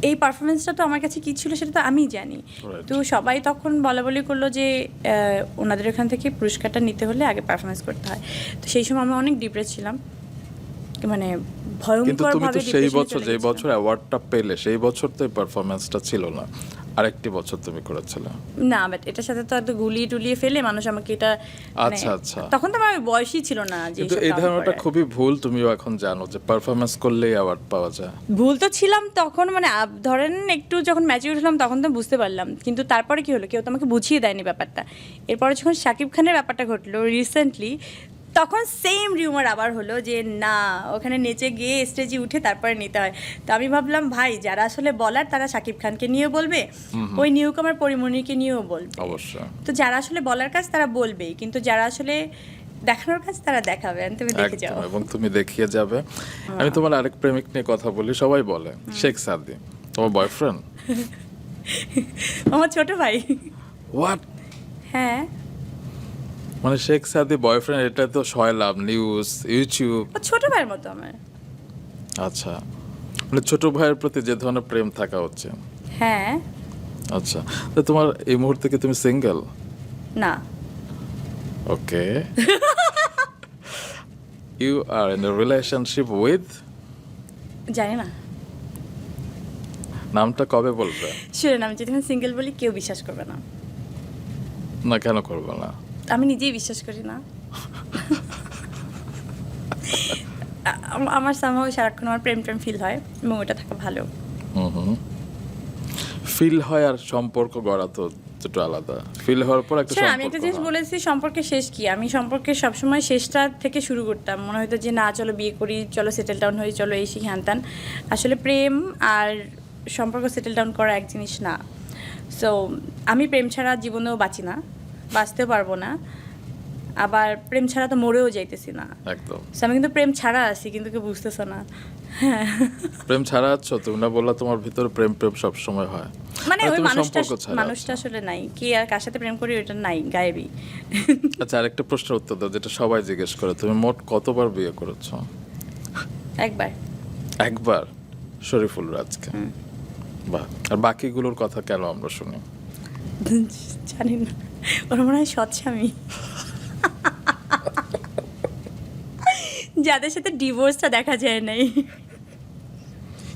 এই পারফরমেন্সটা তো আমার কাছে কী ছিল সেটা তো আমিই জানি। Right. তো সবাই তখন বলাবলি করলো যে ওনাদের এখান থেকে পুরস্কারটা নিতে হলে আগে পারফরমেন্স করতে হয়। তো সেই সময় আমি অনেক ডিপ্রেস ছিলাম, মানে কিন্তু তুমি তো ভয়ঙ্করভাবে সেই depression-এ বছর চলে যে গেছিলাম। বছর অ্যাওয়ার্ডটা পেলে সেই বছর তো এই পারফরমেন্সটা ছিল না, আরেকটি বছর তুমি করেছিলে। না বাট এটার সাথে তো এত গুলিয়ে টুলিয়ে ফেলে মানুষ আমাকে এটা আচ্ছা, আচ্ছা। তখন তো আমার বয়সই ছিল না যে কিন্তু এসব এই count ধারণাটা করার। খুবই ভুল, তুমিও এখন জানো যে পারফরমেন্স করলেই অ্যাওয়ার্ড পাওয়া যায়। ভুল তো ছিলাম তখন, মানে ধরেন একটু যখন ম্যাচিউর হলাম তখন তো বুঝতে পারলাম, কিন্তু তারপরে কি হলো কেউ তো আমাকে বুঝিয়ে দেয়নি ব্যাপারটা। এরপরে যখন শাকিব খানের ব্যাপারটা ঘটলো রিসেন্টলি, তখন সেম রিউমার আবার হলো যে না ওখানে নেচে গিয়ে স্টেজে উঠে তারপরে নিতে হয়। তো আমি ভাবলাম ভাই যারা আসলে বলার তারা শাকিব খানকে নিয়েও বলবে, ওই নিউকামার পরিমণিকে নিয়েও বলবে, অবশ্যই, তো যারা আসলে বলার কাজ তারা বলবেই, কিন্তু যারা আসলে দেখানোর কাজ তারা দেখাবেন, তুমি দেখে যাও। একদম, এবং তুমি দেখিয়ে যাবে। আমি তোমার আরেক প্রেমিক নিয়ে কথা বলি, সবাই বলে শেখ সাদি তোমার বয়ফ্রেন্ড। আমার ছোট ভাই। হোয়াট? হ্যাঁ মানে শেখ সাদি বয়ফ্রেন্ড, এটা তো শয়লাভ নিউজ ইউটিউব। ও ছোট ভাইয়ের মতো আমার। আচ্ছা, মানে ছোট ভাইয়ের প্রতি যে ধরনের প্রেম থাকা হচ্ছে। হ্যাঁ। আচ্ছা, তো তোমার এই মুহূর্তে কি তুমি সিঙ্গেল? না। Okay. You are in a relationship with, জানি না, নামটা কবে বলবে? শুনেন আমি যদি সিঙ্গেল বলি কেউ বিশ্বাস করবে না। না, কেন করবে না? আমি নিজেই বিশ্বাস করি না। আমার সামহাও সারাক্ষণ আমার প্রেম প্রেম ফিল হয় এবং ওটা থাকা ভালো। ফিল হয় আর সম্পর্ক গড়া তো দুটো আলাদা। ফিল হওয়ার পর একটা স্যার আমি একটা সম্পর্ক জিনিস হয়। বলেছি সম্পর্কের শেষ কি, আমি সম্পর্কের সবসময় শেষটা থেকে শুরু করতাম, মনে হতো যে না চলো বিয়ে করি, চলো সেটেল ডাউন হই, চলো এই শিখে আনতাম। আসলে প্রেম আর সম্পর্ক সেটেল ডাউন করা এক জিনিস না। সো আমি প্রেম ছাড়া জীবনেও বাঁচি না, বাঁচতেও পারবো না, আবার প্রেম ছাড়া তো মরেও যাইতেছি না। একদম। So, আমি কিন্তু প্রেম ছাড়া আছি কিন্তু কেউ বুঝতেছো না। হ্যাঁ প্রেম ছাড়া আছো তুমি, না বললা তোমার ভিতরে প্রেম প্রেম সব সময় হয়। মানে আর ওই তুমি মানুষটা সম্পর্ক ছাড়া মানুষটা আছো। আসলে নাই, কি আর কার সাথে প্রেম করি ওইটা নাই, গায়েবী। আচ্ছা, আরেকটা প্রশ্নের উত্তর দাও যেটা সবাই জিজ্ঞেস করে, তুমি মোট কতবার বিয়ে করেছো? একবার। একবার, শরীফুল রাজকে। বাহ, আর বাকিগুলোর কথা কেন আমরা শুনি? জানি না, ওর মনে হয় সৎস্বামী, যাদের সাথে ডিভোর্সটা দেখা যায় নাই।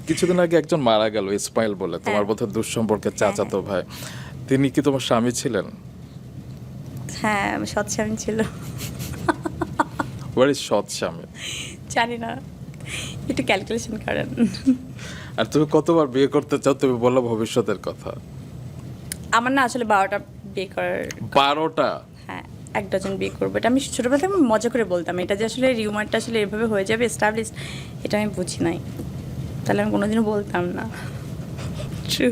কিছুদিন আগে একজন মারা গেল ইসমাইল বলে, তোমার হ্যাঁ। বোধহয় দুঃসম্পর্কের হ্যাঁ, চাচাতো ভাই। তিনি কি তোমার স্বামী ছিলেন? হ্যাঁ সৎস্বামী ছিল। ওয়ার ইজ সৎ স্বামী? জানি না, একটু ক্যালকুলেশন করেন। আর তুমি কতবার বিয়ে করতে চাও? তুমি বললো ভবিষ্যতের কথা। আমার না আসলে 12টা বিয়ে করার, 12টা? হ্যাঁ 1 ডজন বিয়ে করবো, এটা আমি ছোটোবেলা থেকে মজা করে বলতাম, এটা যে আসলে রিউমারটা আসলে এভাবে হয়ে যাবে এস্টাবলিশ, এটা আমি বুঝি নাই, তাহলে আমি কোনোদিনও বলতাম না। ট্রু।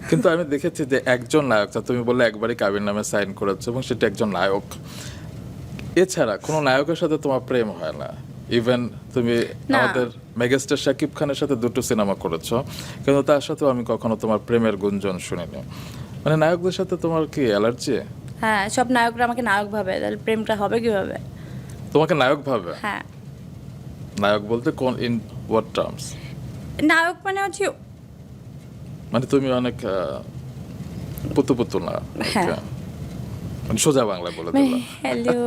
কিন্তু আমি দেখেছি যে একজন নায়ক, তুমি বললে একবারই কাবির নামে সাইন করেছো এবং সেটা একজন নায়ক, এছাড়া কোনো নায়কের সাথে তোমার প্রেম হয় না। ইভেন তুমি না। আমাদের মেগাস্টার শাকিব খানের সাথে 2টো সিনেমা করেছো, কিন্তু তার সাথেও আমি কখনো তোমার প্রেমের গুঞ্জন শুনিনি। মানে নায়কদের সাথে তোমার কি অ্যালার্জি? হ্যাঁ সব নায়করা আমাকে নায়ক ভাবে, তাহলে প্রেমটা হবে কিভাবে? তোমাকে নায়ক ভাবে? হ্যাঁ নায়ক বলতে কোন, ইন হোয়াট টার্মস? নায়ক মানে হচ্ছে, মানে তুমি অনেক পুতু পুতু না? হ্যাঁ। মানে সোজা বাংলা বলে মানে দিলাম। হ্যালো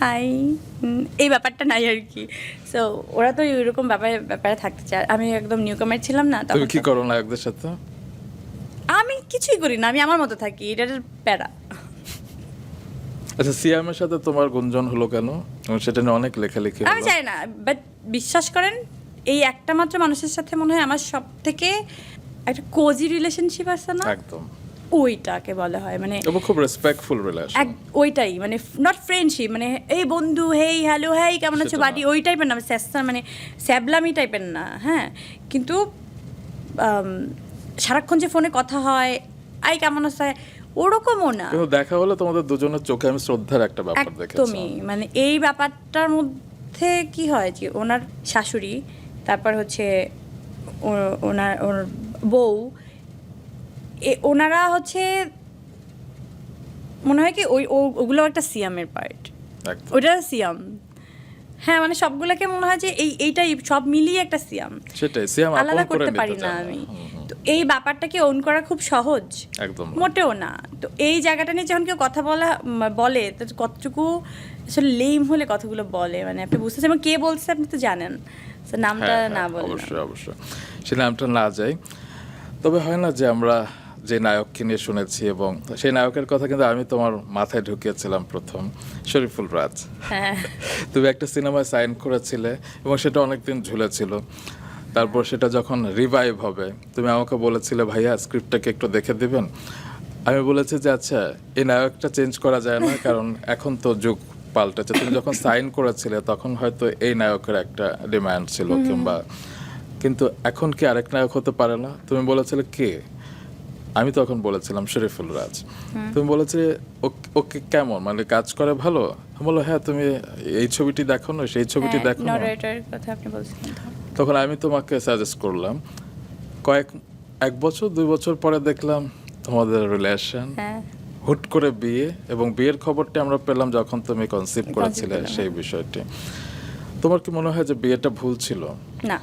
হাই এই ব্যাপারটা নাই আর কি। সো ওরা তো এরকম ব্যাপারে থাকতে চায়, আমি একদম নিউ কামার ছিলাম না তুমি তখন কি তো- করো নায়কদের সাথে? আমি কিছুই করি না, আমি আমার মতো থাকি, এটার প্যারা। আচ্ছা, সিয়ামের সাথে তোমার গুঞ্জন হলো কেন? এবং সেটা নিয়ে অনেক লেখালেখি আমি হলো। জানি না, বাট বিশ্বাস করেন এই একটা মাত্র মানুষের সাথে মনে হয় আমার সব থেকে একটা কোজি রিলেশনশিপ আছে না, একদম, ওইটাকে বলা হয় মানে এবং খুব রেসপেক্টফুল রিলেশন। ওইটাই মানে নট ফ্রেন্ডশিপ মানে এই বন্ধু হেই হ্যালো হেই কেমন আছো সেটা বাড়ি, না। ওই টাইপের না, মানে স্যাবলামি টাইপের না। হ্যাঁ, কিন্তু সারাক্ষণ যে ফোনে কথা হয় আই কেমন আছে ওরকমও না, কিন্তু দেখা হলে তোমাদের দুজনের চোখে আমি শ্রদ্ধার একটা ব্যাপার দেখেছি। একদমই। মানে এই ব্যাপারটার মধ্যে কি হয় যে ওনার শাশুড়ি, তারপর হচ্ছে ওর বউ, ওনারা হচ্ছে মনে হয় কি ওগুলো একটা সিয়ামের পার্ট, একদম। ওটা সিয়াম। হ্যাঁ মানে সবগুলোকে মনে হয় যে এইটাই সব মিলিয়ে একটা সিয়াম, সেটাই, সিয়াম আপন আলাদা করে করতে নিতে পারি না চায় না। আমি। হুম, হুম, তো এই ব্যাপারটাকে ওন করা খুব সহজ একদম না। মোটেও না। তো এই জায়গাটা নিয়ে যখন কেউ কথা বলে তো কতটুকু আসলে লেম হলে কথাগুলো বলে, মানে আপনি বুঝতেছেন এবং কে বলছে আপনি তো জানেন, তো নামটা হ্যাঁ, না হ্যাঁ, বললাম। অবশ্যই অবশ্যই সে নামটা না যাই। তবে হয় না যে আমরা যে নায়ককে নিয়ে শুনেছি, এবং সেই নায়কের কথা কিন্তু আমি তোমার মাথায় ঢুকিয়েছিলাম প্রথম, শরীফুল রাজ। হ্যাঁ তুমি একটা সিনেমায় সাইন করেছিলে এবং সেটা অনেকদিন ঝুলেছিল। তারপর সেটা যখন রিভাইভ হবে তুমি আমাকে বলেছিলে ভাইয়া স্ক্রিপ্টটাকে একটু দেখে দিবেন। আমি বলেছি যে আচ্ছা এই নায়কটা চেঞ্জ করা যায় না, কারণ এখন তো যুগ পাল্টেছে। তুমি যখন সাইন করেছিলে তখন হয়তো এই নায়কের একটা ডিমান্ড ছিল, কিংবা কিন্তু এখন কি আরেক নায়ক হতে পারে না? তুমি বলেছিলে কে? আমি তখন বলেছিলাম শরীফুল রাজ। তুমি বলেছিলে ওকে কেমন, মানে কাজ করে ভালো? আমি বললো হ্যাঁ, তুমি এই ছবিটি দেখো না, সেই ছবিটি দেখো না। নরেটরের কথা আপনি বলছিলেন তো। তখন আমি তোমাকে সাজেস্ট করলাম। এক বছর 2 বছর পরে দেখলাম তোমাদের রিলেশন, হ্যাঁ হুট করে বিয়ে, এবং বিয়ের খবরটি আমরা পেলাম যখন তুমি কনসিভ করেছিলে করলাম, সেই বিষয়টি। তোমার কি মনে হয় যে বিয়েটা ভুল ছিল? না,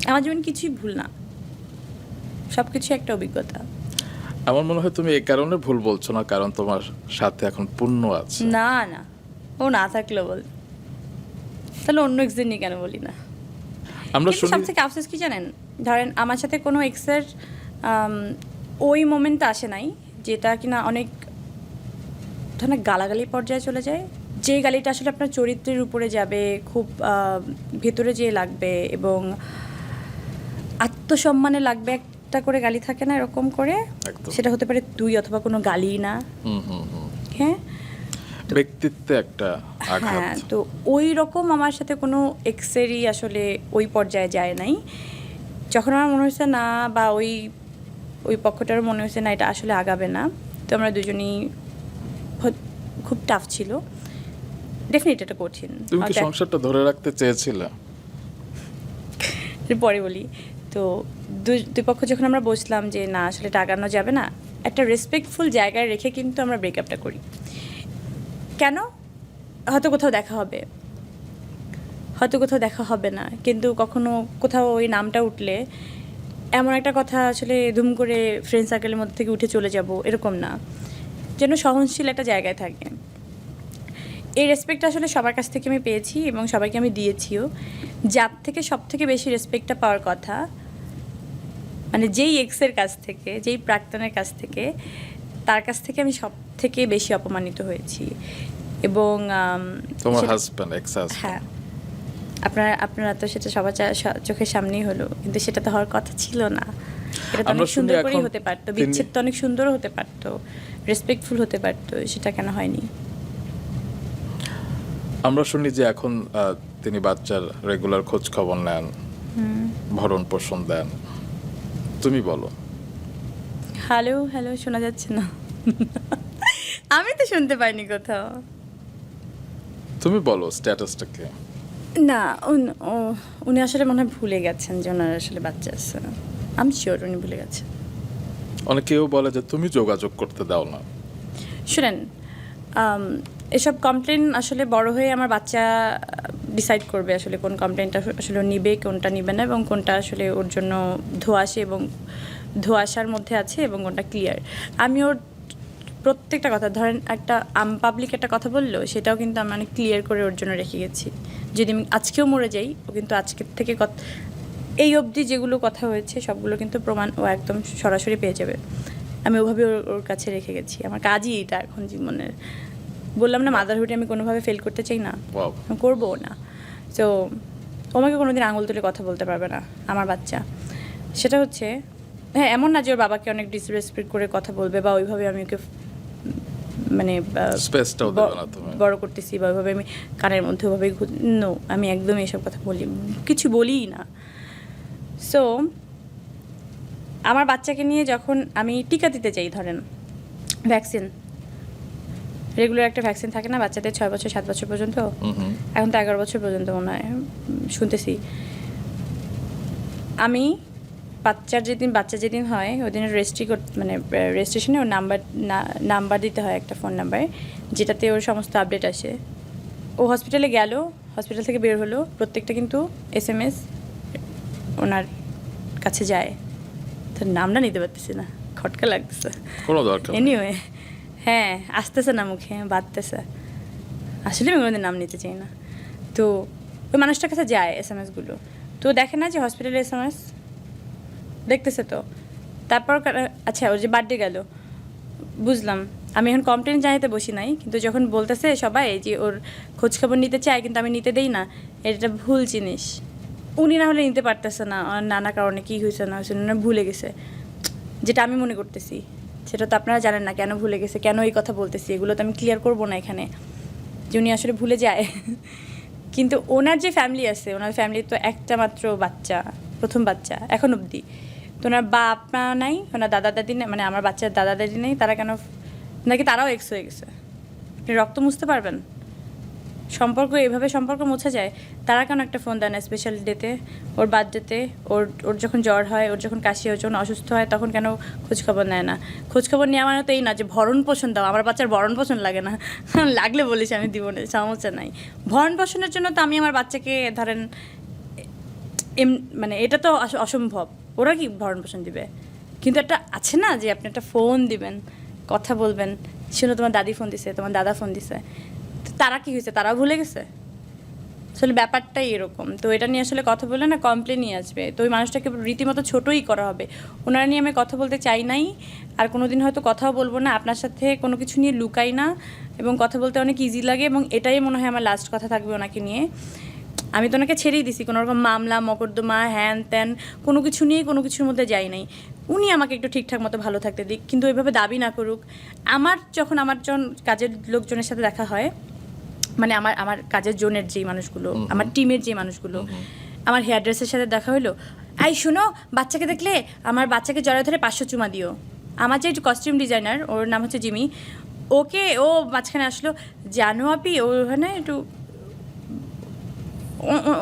আমার জীবন কিছুই ভুল না, সব কিছু একটা অভিজ্ঞতা। আমার মনে হয় তুমি এই কারণে ভুল বলছো না, কারণ তোমার সাথে এখন পূর্ণ আছে। না না, ও না থাকলেও বল, তাহলে অন্য এক্সের নিয়ে কেন বলি না। আমরা কিন্তু শুনি সব থেকে আফসোস কি জানেন, ধরেন আমার সাথে কোনো এক্সের ওই মোমেন্টটা আসে নাই যেটা কিনা অনেক ধরেন গালাগালি পর্যায়ে চলে যায়, যে গালিটা আসলে আপনার চরিত্রের উপরে যাবে, খুব ভেতরে যেয়ে লাগবে এবং আত্মসম্মানে লাগবে, একটা করে গালি থাকে না এরকম করে, একদম। সেটা হতে পারে 2 অথবা কোনো গালি না। হুম হুম হুম। হ্যাঁ ব্যক্তিত্বে একটা আঘাত। হ্যাঁ, তো ওই রকম আমার সাথে কোনো এক্সেরই আসলে ওই পর্যায়ে যায় নাই। যখন আমার মনে হয়েছে না, বা ওই পক্ষটারও মনে হয়েছে না এটা আসলে আগাবে না, তো আমরা দুজনেই খুব টাফ ছিল, ডেফিনেট এটা কঠিন। তুমি কি হয়তো সংসারটা ধরে রাখতে চেয়েছিলে? পরে বলি। তো দুই পক্ষ যখন আমরা বসলাম যে না আসলে এটা আগানো যাবে না, একটা রেসপেক্টফুল জায়গায় রেখে কিন্তু আমরা ব্রেকআপটা করি। কেন? হয়তো কোথাও দেখা হবে, হয়তো কোথাও দেখা হবে না, কিন্তু কখনো কোথাও ওই নামটা উঠলে এমন একটা কথা আসলে ধুম করে ফ্রেন্ড সার্কেলের মধ্যে থেকে উঠে চলে যাব এরকম না, যেন সহনশীল একটা জায়গায় থাকে। এই রেসপেক্টটা আসলে সবার কাছ থেকে আমি পেয়েছি এবং সবাইকে আমি দিয়েছিও। যার থেকে সব থেকে বেশি রেসপেক্টটা পাওয়ার কথা, মানে যেই এক্সের কাছ থেকে, যেই প্রাক্তনের কাছ থেকে, তার কাছ থেকে আমি সব থেকে বেশি অপমানিত হয়েছি। এবং তোমার সেটা- হাজব্যান্ড, এক্স হাজব্যান্ড। হ্যাঁ, আপনারা তো সেটা সবার চোখের সামনেই হলো, কিন্তু সেটা তো হওয়ার কথা ছিল না। এটা তো আমরা অনেক শুনি সুন্দর করেই এখন হতে পারতো, তিনি- বিচ্ছেদ তো অনেক সুন্দরও হতে পারতো, রেসপেক্টফুল হতে পারতো, সেটা কেন হয়নি? আমরা শুনি যে এখন তিনি বাচ্চার রেগুলার খোঁজ খবর নেন, ভরণ পোষণ দেন। তুমি বলো। হ্যালো হ্যালো শোনা যাচ্ছে না? আমি তো শুনতে পাইনি কোথাও। তুমি বলো স্ট্যাটাসটাকে। না, উনি আসলে মনে হয় ভুলে গেছেন যে ওনার আসলে বাচ্চা আছে। আমি শিওর উনি ভুলে গেছেন। অনেকেও বলে যে তুমি যোগাযোগ করতে দাও না। শুনেন, এসব কমপ্লেন আসলে বড় হয়ে আমার বাচ্চা ডিসাইড করবে আসলে কোন কমপ্লেনটা আসলে ও নিবে, কোনটা নিবে না, এবং কোনটা আসলে ওর জন্য ধোয়াশে এবং ধোঁয়াশার মধ্যে আছে এবং ওটা ক্লিয়ার। আমি ওর প্রত্যেকটা কথা, ধরেন একটা পাবলিক একটা কথা বললো, সেটাও কিন্তু আমি অনেক ক্লিয়ার করে ওর জন্য রেখে গেছি। যদি আমি আজকেও মরে যাই, ও কিন্তু আজকের থেকে এই অবধি যেগুলো কথা হয়েছে সবগুলো কিন্তু প্রমাণ ও একদম সরাসরি পেয়ে যাবে। আমি ওভাবে ওর কাছে রেখে গেছি। আমার কাজই এটা এখন জীবনের। বললাম না, মাদারহুডে আমি কোনোভাবে ফেল করতে চাই না, Wow. আমি করবও না। তো ও আমাকে কোনোদিন আঙুল তুলে কথা বলতে পারবে না, আমার বাচ্চা। সেটা হচ্ছে, হ্যাঁ, এমন না যে ওর বাবাকে অনেক ডিসরেসপেক্ট করে কথা বলবে বা ওইভাবে আমি ওকে মানে স্পেসটাও দেবে না তুমি। বড় করতেছি বা ওইভাবে আমি কানের মধ্যে ওইভাবে নো, আমি একদমই এসব কথা কিছু বলিই না। সো আমার বাচ্চাকে নিয়ে যখন আমি টিকা দিতে চাই, ধরেন ভ্যাকসিন, রেগুলার একটা ভ্যাকসিন থাকে না বাচ্চাদের 6 বছর 7 বছর পর্যন্ত, এখন তো 11 বছর পর্যন্ত মনে হয় শুনতেছি। আমি বাচ্চা যেদিন হয় ওই দিনের রেজিস্ট্রেশনে ওর নাম্বার দিতে হয়, একটা ফোন নাম্বার, যেটাতে ওর সমস্ত আপডেট আসে। ও হসপিটালে গেল, হসপিটাল থেকে বের হলো, প্রত্যেকটা কিন্তু SMS ওনার কাছে যায়। তো নামটা নিতে পারতেছি না, খটকা লাগতেছে। কোনো দরকার নেই। এনিওয়ে, হ্যাঁ, আসতেছে না মুখে, বাড়তেছে। আসলে আমি কোনোদিন নাম নিতে চাই না। তো ওই মানুষটার কাছে যায় SMS-গুলো, তো দেখে না যে হসপিটালে SMS দেখতেছে। তো তারপর আচ্ছা, ওর যে বার্থডে গেল, বুঝলাম। আমি এখন কমপ্লেন জানাতে বসি নাই, কিন্তু যখন বলতেছে সবাই যে ওর খোঁজখবর নিতে চায় কিন্তু আমি নিতে দেই না, এটা ভুল জিনিস। উনি না হলে নিতে পারতেছে না, নানা কারণে কী হয়েছে না হয়েছে, উনি ভুলে গেছে, যেটা আমি মনে করতেছি। সেটা তো আপনারা জানেন না কেন ভুলে গেছে, কেন এই কথা বলতেছি, এগুলো তো আমি ক্লিয়ার করবো না এখানে, যে উনি আসলে ভুলে যায়। কিন্তু ওনার যে ফ্যামিলি আছে, ওনার ফ্যামিলির তো একটা মাত্র বাচ্চা, প্রথম বাচ্চা এখন অবধি। তো ওনার বাপ মা নাই, ওনার দাদা দাদি নেই, মানে আমার বাচ্চার দাদা দাদি নেই। তারা কেন, নাকি তারাও এক্স হয়ে গেছে? আপনি রক্ত মুছতে পারবেন? এভাবে সম্পর্ক মোছা যায়? তারা কেন একটা ফোন দেয় না স্পেশাল ডেতে, ওর বার্থডেতে, ওর যখন জ্বর হয়, ওর যখন কাশি হয়, যখন অসুস্থ হয়, তখন কেন খোঁজখবর নেয় না? খোঁজখবর নেওয়া মানে তো এই না যে ভরণ পোষণ দাও। আমার বাচ্চার ভরণ পোষণ লাগে না, লাগলে বলিস আমি দিব না, সমস্যা নাই। ভরণ পোষণের জন্য তো আমি আমার বাচ্চাকে ধরেন মানে এটা তো অসম্ভব, ওরা কি ভরণ পোষণ দিবে? কিন্তু একটা আছে না যে আপনি একটা ফোন দিবেন, কথা বলবেন, শুনো তোমার দাদি ফোন দিছে, তোমার দাদা ফোন দিছে, তারা কি হয়েছে? তারাও ভুলে গেছে? আসলে ব্যাপারটাই এরকম। তো এটা নিয়ে আসলে কথা বললে না কমপ্লেনই আসবে, তো ওই মানুষটাকে রীতিমতো ছোটোই করা হবে। ওনারা নিয়ে আমি কথা বলতে চাই নাই, আর কোনো দিন হয়তো কথাও বলবো না। আপনার সাথে কোনো কিছু নিয়ে লুকাই না, এবং কথা বলতে অনেক ইজি লাগে, এবং এটাই মনে হয় আমার লাস্ট কথা থাকবে ওনাকে নিয়ে। আমি তো ওনাকে ছেড়েই দিছি, কোনো রকম মামলা মকদ্দমা হ্যান ত্যান কোনো কিছু নিয়ে কোনো কিছুর মধ্যে যাই নাই। উনি আমাকে একটু ঠিকঠাক মতো ভালো থাকতে দিক, কিন্তু ওইভাবে দাবি না করুক। যখন আমার কাজের লোকজনের সাথে দেখা হয়, মানে আমার কাজের জোনের যেই মানুষগুলো, আমার টিমের যে মানুষগুলো, আমার হেয়ার ড্রেসের সাথে দেখা হলো, আই শুনো, বাচ্চাকে দেখলে আমার বাচ্চাকে জড়ায় ধরে 500 চুমা দিও। আমার যে কস্টিউম ডিজাইনার, ওর নাম হচ্ছে জিমি, ও মাঝখানে আসলো, জানো আপি, ওখানে একটু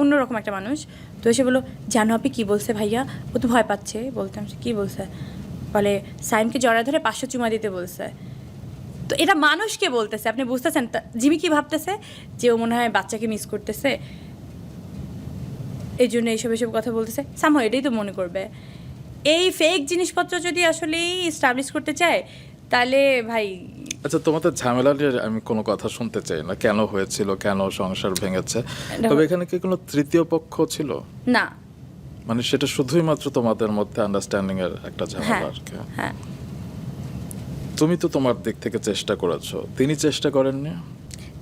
অন্যরকম একটা মানুষ। তো এসে বললো, জানো আপি কী বলছে ভাইয়া? ও তো ভয় পাচ্ছে। বলতাম, কী বলছে? বলে সাইমকে জড়ায় ধরে 500 চুমা দিতে বলছে। তো এটা মানুষকে বলতেছে, আপনি বুঝতেছেন জিমি কি ভাবতেছে? যে ও মনে হয় বাচ্চাকে মিস করতেছে, এই জন্য এইসব কথা বলতেছে। সামহাও এটাই তো মনে করবে। এই ফেক জিনিসপত্র যদি আসলেই এস্টাবলিশ করতে চায়, তাহলে ভাই। আচ্ছা, তোমাদের ঝামেলা নিয়ে আমি কোনো কথা শুনতে চাই না, কেন হয়েছিল, কেন সংসার ভেঙেছে। তবে এখানে কি কোনো তৃতীয় পক্ষ ছিল? না, মানে সেটা শুধুই মাত্র তোমাদের মধ্যে আন্ডারস্ট্যান্ডিং এর একটা ঝামেলা আর কি। হ্যাঁ, তুমি তো তোমার দিক থেকে চেষ্টা করেছো, তিনি চেষ্টা করেননি?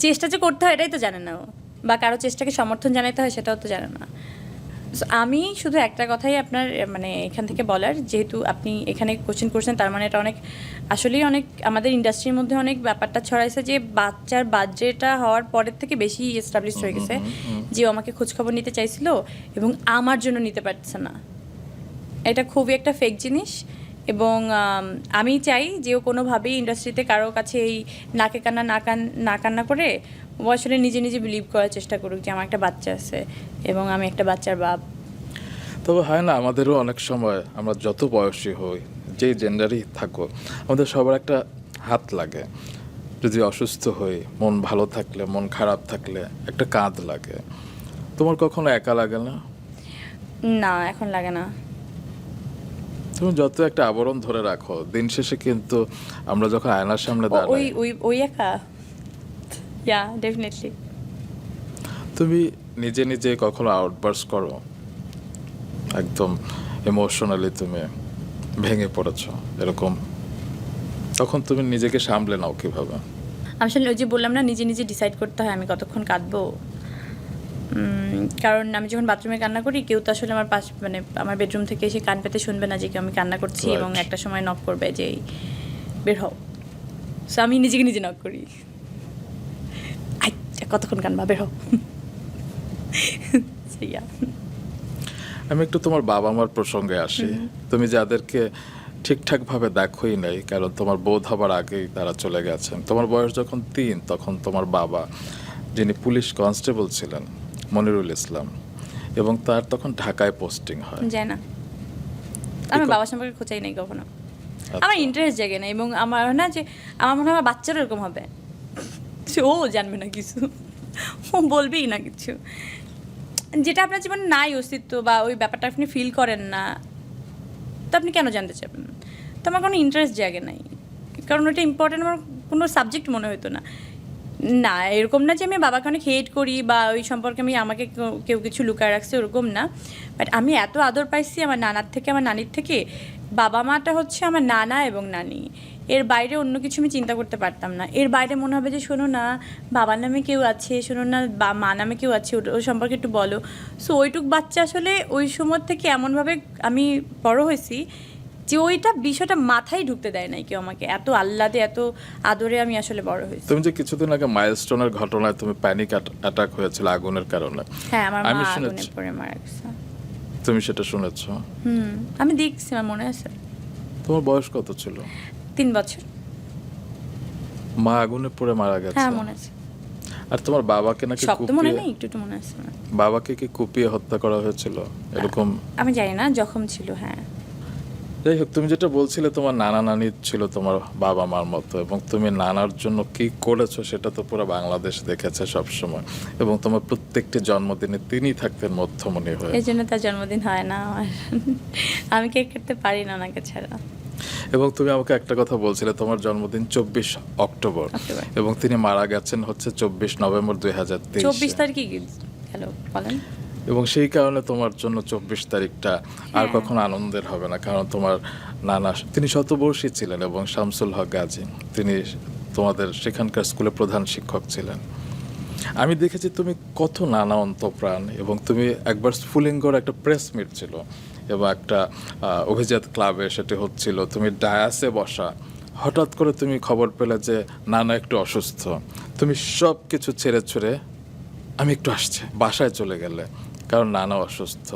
চেষ্টা যে করতে হয় এটাই তো জানে না ও, বা কারো চেষ্টাকে সমর্থন জানাতে হয় সেটাও তো জানে না। আমি শুধু একটা কথাই আপনার মানে এখান থেকে বলার, যেহেতু আপনি এখানে কোশ্চেন করছেন, তার মানে এটা আসলেই অনেক আমাদের ইন্ডাস্ট্রির মধ্যে অনেক ব্যাপারটা ছড়াইছে যে বাচ্চার বার্থডেটা হওয়ার পরের থেকে বেশি এস্টাবলিশ হয়ে গেছে যে ও আমাকে খোঁজখবর নিতে চাইছিল এবং আমার জন্য নিতে পারছে না। এটা খুবই একটা ফেক জিনিস, এবং আমি চাই যে ও কোনোভাবেই ইন্ডাস্ট্রিতে কারো কাছে এই নাকে কান্না না কান্না করে ও আসলে নিজে নিজে বিলিভ করার চেষ্টা করুক যে আমার একটা বাচ্চা আছে এবং আমি একটা বাচ্চার বাপ। তবে হয় না, আমাদেরও অনেক সময় আমরা যত বয়সী হই, যেই জেন্ডারই থাকো, আমাদের সবার একটা হাত লাগে। যদি অসুস্থ হই, মন ভালো থাকলে, মন খারাপ থাকলে একটা কাঁধ লাগে। তোমার কখনো একা লাগে না? না, এখন লাগে না। তুমি যত একটা আবরণ ধরে রাখো, দিন শেষে কিন্তু আমরা যখন আয়নার সামনে ওই দাঁড়াই, ওই ওই একা, ইয়া ডেফিনেটলি। তুমি নিজে নিজে কখনো আউটবার্স করো, একদম ইমোশনালি তুমি ভেঙে পড়েছো এরকম, তখন তুমি নিজেকে সামলে নাও কিভাবে? আমি আসলে ওই যে বললাম না, নিজে নিজে ডিসাইড করতে হয় আমি কতক্ষণ কাঁদবো। কারণ আমি যখন বাথরুমে কান্না করি, কেউ তো আসলে আমার পাশ মানে আমার বেডরুম থেকে এসে কান পেতে শুনবে না যে আমি কান্না করছি, Right. এবং একটা সময় নক করবে যে এই বের হও। সো আমি নিজেকে নিজে নক করি, কতক্ষণ কানবা, বের হও। So, yeah. আমি একটু তোমার বাবা মার প্রসঙ্গে আসি। তুমি যাদেরকে ঠিকঠাকভাবে দেখোই নাই, কারণ তোমার বোধ হবার আগেই তারা চলে গেছেন। তোমার বয়স যখন 3, তখন তোমার বাবা, যিনি পুলিশ কনস্টেবল ছিলেন, মনিরুল ইসলাম, এবং তার তখন ঢাকায় পোস্টিং হয়। যায় না, আমি বাবার সম্পর্কে খোঁচাই নাই কখনো, আমার ইন্টারেস্ট জাগে না, এবং আমার না যে আমার মনে হয় আমার বাচ্চারা এরকম হবে, ও জানবে না কিছু, ও বলবেই না কিছু, যেটা আপনার জীবনে নাই অস্তিত্ব বা ওই ব্যাপারটা আপনি ফিল করেন না, তো আপনি কেন জানতে চাবেন? তো আমার কোনো ইন্টারেস্ট জাগে নাই, কারণ ওটা ইম্পর্টেন্ট আমার কোনো সাবজেক্ট মনে হতো না। না, এরকম না যে আমি বাবাকে অনেক হেট করি বা ওই সম্পর্কে আমি আমাকে কেউ কিছু লুকায় রাখছে, ওরকম না। বাট আমি এত আদর পাইছি আমার নানার থেকে, আমার নানির থেকে। বাবা মাটা হচ্ছে আমার নানা এবং নানি, এর বাইরে অন্য কিছু আমি চিন্তা করতে পারতাম না। এর বাইরে মনে হবে যে শোনো না, বাবার নামে কেউ আছে, শোনো না বা মা নামে কেউ আছে, ওই সম্পর্কে একটু বলো। সো ওইটুক বাচ্চা আসলে ওই সময় থেকে এমনভাবে আমি বড় হয়েছি যে ওইটা বিষয়টা মাথায় ঢুকতে দেয় নাই কেউ আমাকে, এত আহ্লাদে এত আদরে আমি আসলে বড় হয়েছি। তুমি যে কিছুদিন আগে মাইলস্টোনের ঘটনায় তুমি প্যানিক অ্যাটাক হয়েছিল আগুনের কারণে, হ্যাঁ, আমার আমি মা শুনেছি। আগুনে পড়ে মারা গেছে। তুমি সেটা শুনেছো? আমি দেখছি, আমার মনে আছে। তোমার বয়স কত ছিল? 3 বছর। মা আগুনে পড়ে মারা গেছে? হ্যাঁ, মনে আছে। আর তোমার বাবাকে নাকি সব তো মনে কুপিয়ে, নেই, একটু একটু মনে আছে। বাবাকে কি কুপিয়ে হত্যা করা হয়েছিল এরকম? আমি জানি না, জখম ছিল। হ্যাঁ, যাই হোক, তুমি যেটা বলছিলে তোমার নানা নানি ছিল তোমার বাবা মার মতো, এবং তুমি নানার জন্য কি করেছো সেটা তো পুরো বাংলাদেশ দেখেছে সবসময়, এবং তোমার প্রত্যেকটি জন্মদিনে তিনি থাকতেন মধ্যমণি হয়ে। এই জন্য তার জন্মদিন হয় না আমার। আমি কেক কাটতে পারি না ওনাকে ছাড়া। এবং তুমি আমাকে একটা কথা বলছিলে, তোমার জন্মদিন 24 অক্টোবর, অক্টোবর। এবং তিনি মারা গেছেন হচ্ছে 24 নভেম্বর 2023। 24 তারিখে গেল বলেন। এবং সেই কারণে তোমার জন্য 24 তারিখটা আর হ্যাঁ। কখনো আনন্দের হবে না, কারণ তোমার নানা তিনি শতবর্ষী ছিলেন, এবং শামসুল হক গাজী তিনি তোমাদের সেখানকার স্কুলে প্রধান শিক্ষক ছিলেন। আমি দেখেছি তুমি কত নানা অন্তপ্রাণ, এবং তুমি একবার স্ফুলিঙ্গর একটা প্রেস মিট ছিল এবং একটা অভিজাত ক্লাবে সেটি হচ্ছিল, তুমি ডায়াসে বসা, হঠাৎ করে তুমি খবর পেলে যে নানা একটু অসুস্থ, তুমি সব কিছু ছেড়ে ছুড়ে আমি একটু আসছে বাসায় চলে গেলে, কারণ নানা অসুস্থ।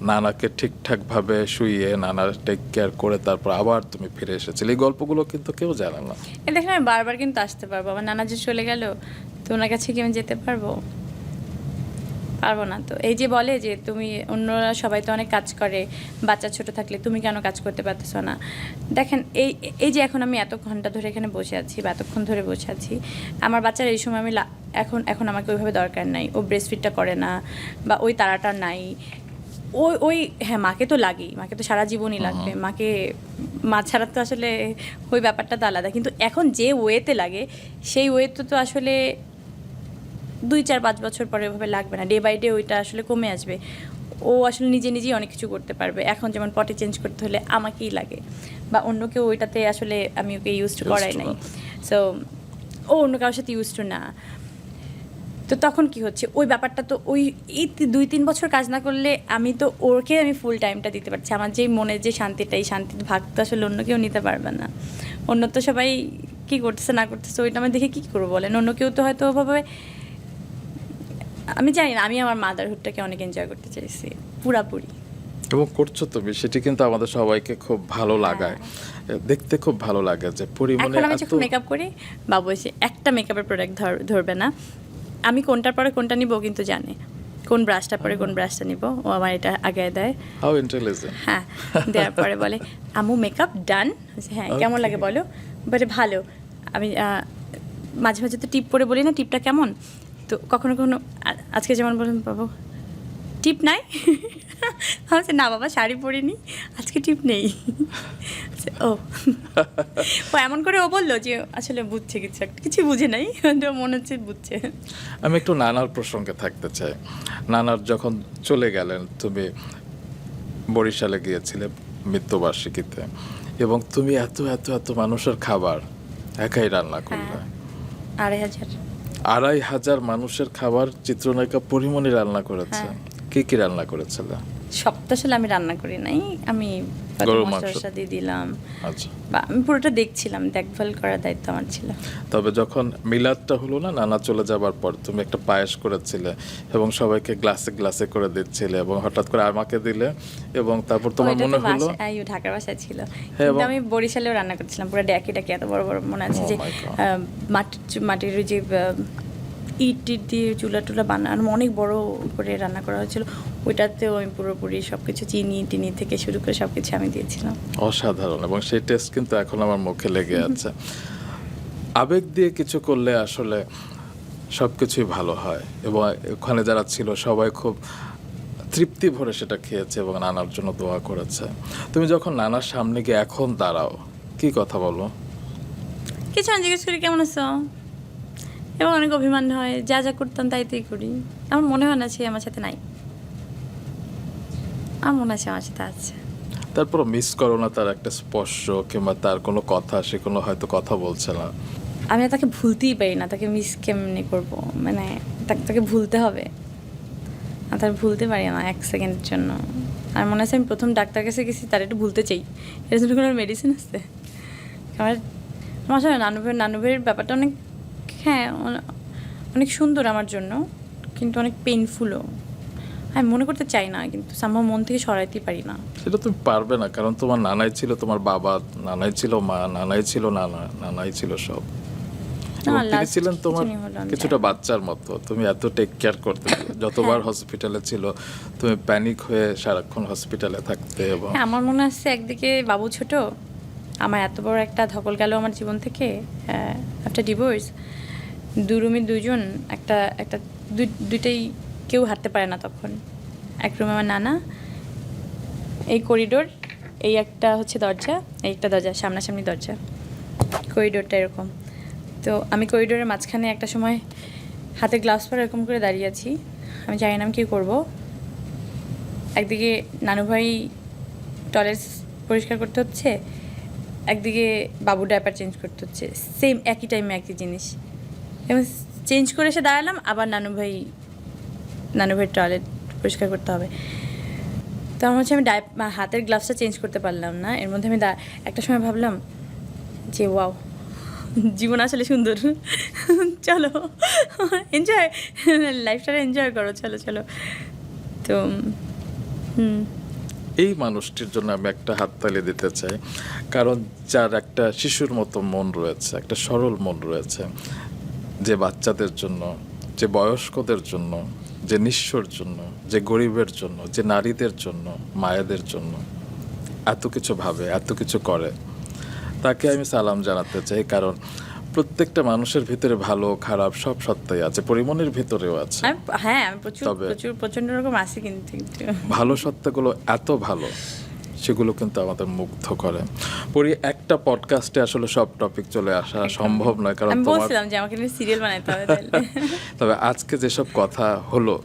নানাকে ঠিকঠাকভাবে শুইয়ে নানা টেক কেয়ার করে তারপর আবার তুমি ফিরে এসেছিলে। এই গল্পগুলো কিন্তু কেউ জানে না। দেখেন, আমি বারবার কিন্তু আসতে পারবো, আমার নানা যে চলে গেল, তো ওনার কাছে কি আমি যেতে পারবো? পারবো না। তো এই যে বলে যে তুমি, অন্যরা সবাই তো অনেক কাজ করে, বাচ্চা ছোট থাকলে তুমি কেন কাজ করতে পারতেছো না? দেখেন, এই যে এখন আমি এত ঘন্টা ধরে এখানে বসে আছি বা এতক্ষণ ধরে বসে আছি, আমার বাচ্চার এই সময় আমি এখন আমাকে ওইভাবে দরকার নাই, ও ব্রেস্টফিডটা করে না বা ওই তাড়াটা নাই। ওই হ্যাঁ, মাকে তো লাগেই, মাকে তো সারা জীবনই লাগবে, মাকে মা ছাড়া তো আসলে ওই ব্যাপারটা তো আলাদা। কিন্তু এখন যে ওয়েতে লাগে, সেই ওয়েতে তো আসলে 2-4-5 বছর পরে ওইভাবে লাগবে না, ডে বাই ডে ওইটা আসলে কমে আসবে। ও আসলে নিজেই অনেক কিছু করতে পারবে। এখন যেমন পটে চেঞ্জ করতে হলে আমাকেই লাগে, বা অন্য কেউ ওইটাতে আসলে আমি ওকে ইউজ টু করাই নাই। সো ও অন্য কারোর সাথে ইউজ টু না। তো তখন কি হচ্ছে, ওই ব্যাপারটা তো ওই 2-3 বছর কাজ না করলে আমি তো ওকে আমি ফুল টাইমটা দিতে পারছি। আমার যেই মনের যে শান্তিটা, এই শান্তির ভাগ তো আসলে অন্য কেউ নিতে পারবে না। অন্য তো সবাই কী করতেছে না করতেছে ওইটা আমি দেখে কী করবো বলেন? অন্য কেউ তো হয়তো ওভাবে, আমি জানি না, আমি আমার মাদারহুডটাকে অনেক এনজয় করতে চাইছি পুরাপুরি। এবং করছো তুমি, সেটি কিন্তু আমাদের সবাইকে খুব ভালো লাগায়, দেখতে খুব ভালো লাগে যে পরিমাণে। এখন আমি যখন মেকআপ করি, বাবু এসে একটা মেকআপের প্রোডাক্ট ধরবে না, আমি কোনটার পরে কোনটা নিব কিন্তু জানে, কোন ব্রাশটা পরে কোন ব্রাশটা নিব, ও আমার এটা আগে দেয়। How intelligent. হ্যাঁ, দেওয়ার পরে বলে আম্মু মেকআপ ডান। হ্যাঁ, কেমন লাগে বলো? বলে ভালো। আমি মাঝে মাঝে তো টিপ পরে বলি না, টিপটা কেমন? তো কখনো কখনো আজকে যেমন বলেন, বাবু টিপ নাই? ভাবছে না বাবা শাড়ি পরিনি, আজকে টিপ নেই। ও ও এমন করে ও বললো যে আসলে বুঝছে কিছু একটা, কিছু বুঝে নাই, কিন্তু মনে হচ্ছে বুঝছে। আমি একটু নানার প্রসঙ্গে থাকতে চাই। নানার যখন চলে গেলেন, তুমি বরিশালে গিয়েছিলে মৃত্যুবার্ষিকীতে, এবং তুমি এত এত এত মানুষের খাবার একাই রান্না করলে। 2500। 2500 মানুষের খাবার চিত্রনায়িকা পরিমণি রান্না করেছে। কি কি রান্না করেছিলে? সব তো আসলে আমি রান্না করি নাই, আমি গরুর মাংস মশলা দিয়ে দিলাম। আচ্ছা, বা আমি পুরোটা দেখছিলাম, দেখভাল করার দায়িত্ব আমার ছিল। তবে যখন মিলাদটা হলো না, নানা চলে যাবার পর তুমি একটা পায়েস করেছিলে এবং সবাইকে গ্লাসে গ্লাসে করে দিচ্ছিলে, এবং হঠাৎ করে আমাকে দিলে, এবং তারপর তোমার ওইটা তো মনে হলো ঢাকার বাসায় ছিল, হ্যাঁ, কিন্তু এবং- আমি বরিশালেও রান্না করছিলাম, পুরো ডেকে ডেকে এত বড় বড় মনে আছে Oh যে my God. মাটির ওই যে ইট টিট দিয়ে চুলা টুলা বানানো অনেক বড় করে রান্না করা হয়েছিল, ওইটাতেও আমি পুরোপুরি সব কিছু চিনি টিনি থেকে শুরু করে সব কিছু আমি দিয়েছিলাম। অসাধারণ, এবং সেই টেস্ট কিন্তু এখন আমার মুখে লেগে আছে। আবেগ দিয়ে কিছু করলে আসলে সব কিছুই ভালো হয়, এবং ওখানে যারা ছিল সবাই খুব তৃপ্তি ভরে সেটা খেয়েছে এবং নানার জন্য দোয়া করেছে। তুমি যখন নানার সামনে গিয়ে এখন দাঁড়াও, কি কথা বলো? কিছু না, জিজ্ঞেস করি কেমন আছো, এবং অনেক অভিমান হয়, যা যা করতাম তাই তাই করি। আমার মনে হয় না সে আমার সাথে নাই, আমার মনে হয় সে আমার সাথে আছে। তারপর মিস করো না তার একটা স্পর্শ কিংবা তার কোনো কথা, সে কোনো হয়তো কথা বলছে না? আমি তাকে ভুলতেই পারি না, তাকে মিস কেমনি করবো, মানে তাকে ভুলতে হবে, আর তাকে ভুলতে পারি না এক সেকেন্ডের জন্য। আর মনে আছে আমি প্রথম ডাক্তার কাছে গেছি, তার একটু ভুলতে চাই, এর জন্য কোনো মেডিসিন আছে? আমার আমার আসলে নানুভের ব্যাপারটা অনেক, হ্যাঁ অনেক সুন্দর আমার জন্য, কিন্তু অনেক পেইনফুলও। আমি মনে করতে চাই না, কিন্তু সম্ভব মন থেকে সরাইতে পারি না। সেটা তুমি পারবে না, কারণ তোমার নানাই ছিল তোমার বাবা, নানাই ছিল মা, নানাই ছিল নানা, নানাই ছিল সব। এবং তিনি last ছিলেন তোমার কিছুদিন হলো আমি কিছুটা জানি। বাচ্চার মতো, তুমি এত টেক কেয়ার করতে, যতবার হসপিটালে ছিল তুমি প্যানিক হয়ে সারাক্ষণ হসপিটালে থাকতে। এবং হ্যাঁ, আমার মনে আছে একদিকে বাবু ছোট, আমার এত বড় একটা ধকল গেল আমার জীবন থেকে আফটার ডিভোর্স। দু রুমে দুজন, একটা একটা দুইটাই কেউ হাঁটতে পারে না তখন। এক রুমে আমার নানা, এই করিডোর, এই একটা হচ্ছে দরজা, এই একটা দরজা, সামনাসামনি দরজা, করিডোরটা এরকম। তো আমি করিডোরের মাঝখানে একটা সময় হাতে গ্লাভস পরে এরকম করে দাঁড়িয়ে আছি, আমি জানি না আমি কী করবো। একদিকে নানু ভাই টয়লেট পরিষ্কার করতে হচ্ছে, একদিকে বাবু ডাইপার চেঞ্জ করতে হচ্ছে, সেম একই টাইমে একই জিনিস। এবং চেঞ্জ করে এসে দাঁড়ালাম, আবার নানু ভাই টয়লেট পরিষ্কার করতে হবে। তো আমার হচ্ছে আমি হাতের গ্লাভসটা চেঞ্জ করতে পারলাম না, এর মধ্যে আমি একটা সময় ভাবলাম যে ওয়াও, জীবন আসলে সুন্দর, চলো এনজয়, লাইফটা এনজয় করো, চলো চলো। তো এই মানুষটির জন্য আমি একটা হাততালি দিতে চাই, কারণ যার একটা শিশুর মতো মন রয়েছে, একটা সরল মন রয়েছে, যে বাচ্চাদের জন্য, যে বয়স্কদের জন্য, যে নিঃস্বর জন্য, যে গরিবের জন্য, যে নারীদের জন্য, মায়েদের জন্য এত কিছু ভাবে, এত কিছু করে, তাকে আমি সালাম জানাতে চাই। কারণ প্রত্যেকটা মানুষের ভিতরে ভালো খারাপ সব সত্তাই আছে, পরিমণির ভিতরেও আছে। হ্যাঁ, আমি প্রচুর তবে- প্রচুর প্রচন্ড রকম আছি, কিন্তু ভালো সত্তাগুলো এত ভালো, সেগুলো কিন্তু আমাদের মুগ্ধ করে। পরি একটা পডকাস্টে আসলে সব টপিক চলে আসা সম্ভব নয়, কারণ আমি তোমার বলছিলাম যে আমাকে নিয়ে সিরিয়াল বানাইতে হবে তাহলে। তবে আজকে যেসব কথা হলো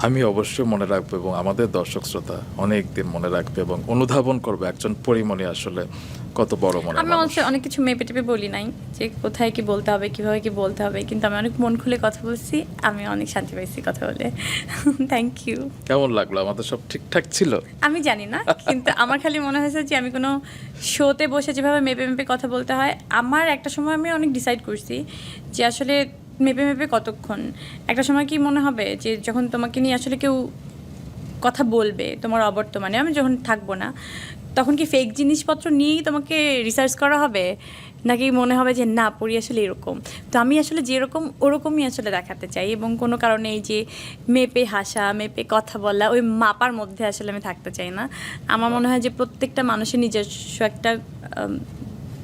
আমি অবশ্যই মনে রাখবো, এবং আমাদের দর্শক শ্রোতা অনেক দিন মনে রাখবে এবং অনুধাবন করবে একজন পরিমণি আসলে কত বড় মনে আমি অনেক কিছু মেপে টেপে বলি নাই যে কোথায় কি বলতে হবে, কিভাবে কি বলতে হবে, কিন্তু আমি অনেক মন খুলে কথা বলছি, আমি অনেক শান্তি পাইছি কথা বলে। Thank you. কেমন লাগলো? আমাদের সব ঠিকঠাক ছিল? আমি জানি না, কিন্তু আমার খালি মনে হয়েছে যে আমি কোনো শোতে বসে যেভাবে মেপে মেপে কথা বলতে হয়, আমার একটা সময় আমি অনেক ডিসাইড করছি যে আসলে মেপে মেপে কতক্ষণ। একটা সময় কি মনে হবে যে যখন তোমাকে নিয়ে আসলে কেউ কথা বলবে তোমার অবর্তমানে, আমি যখন থাকবো না, তখন কি ফেক জিনিসপত্র নিয়েই তোমাকে রিসার্চ করা হবে, নাকি মনে হবে যে না পড়ি আসলে এরকম। তো আমি আসলে যেরকম ওরকমই আসলে দেখাতে চাই, এবং কোনো কারণে এই যে মেপে হাসা, মেপে কথা বলা, ওই মাপার মধ্যে আসলে আমি থাকতে চাই না। আমার মনে হয় যে প্রত্যেকটা মানুষের নিজস্ব একটা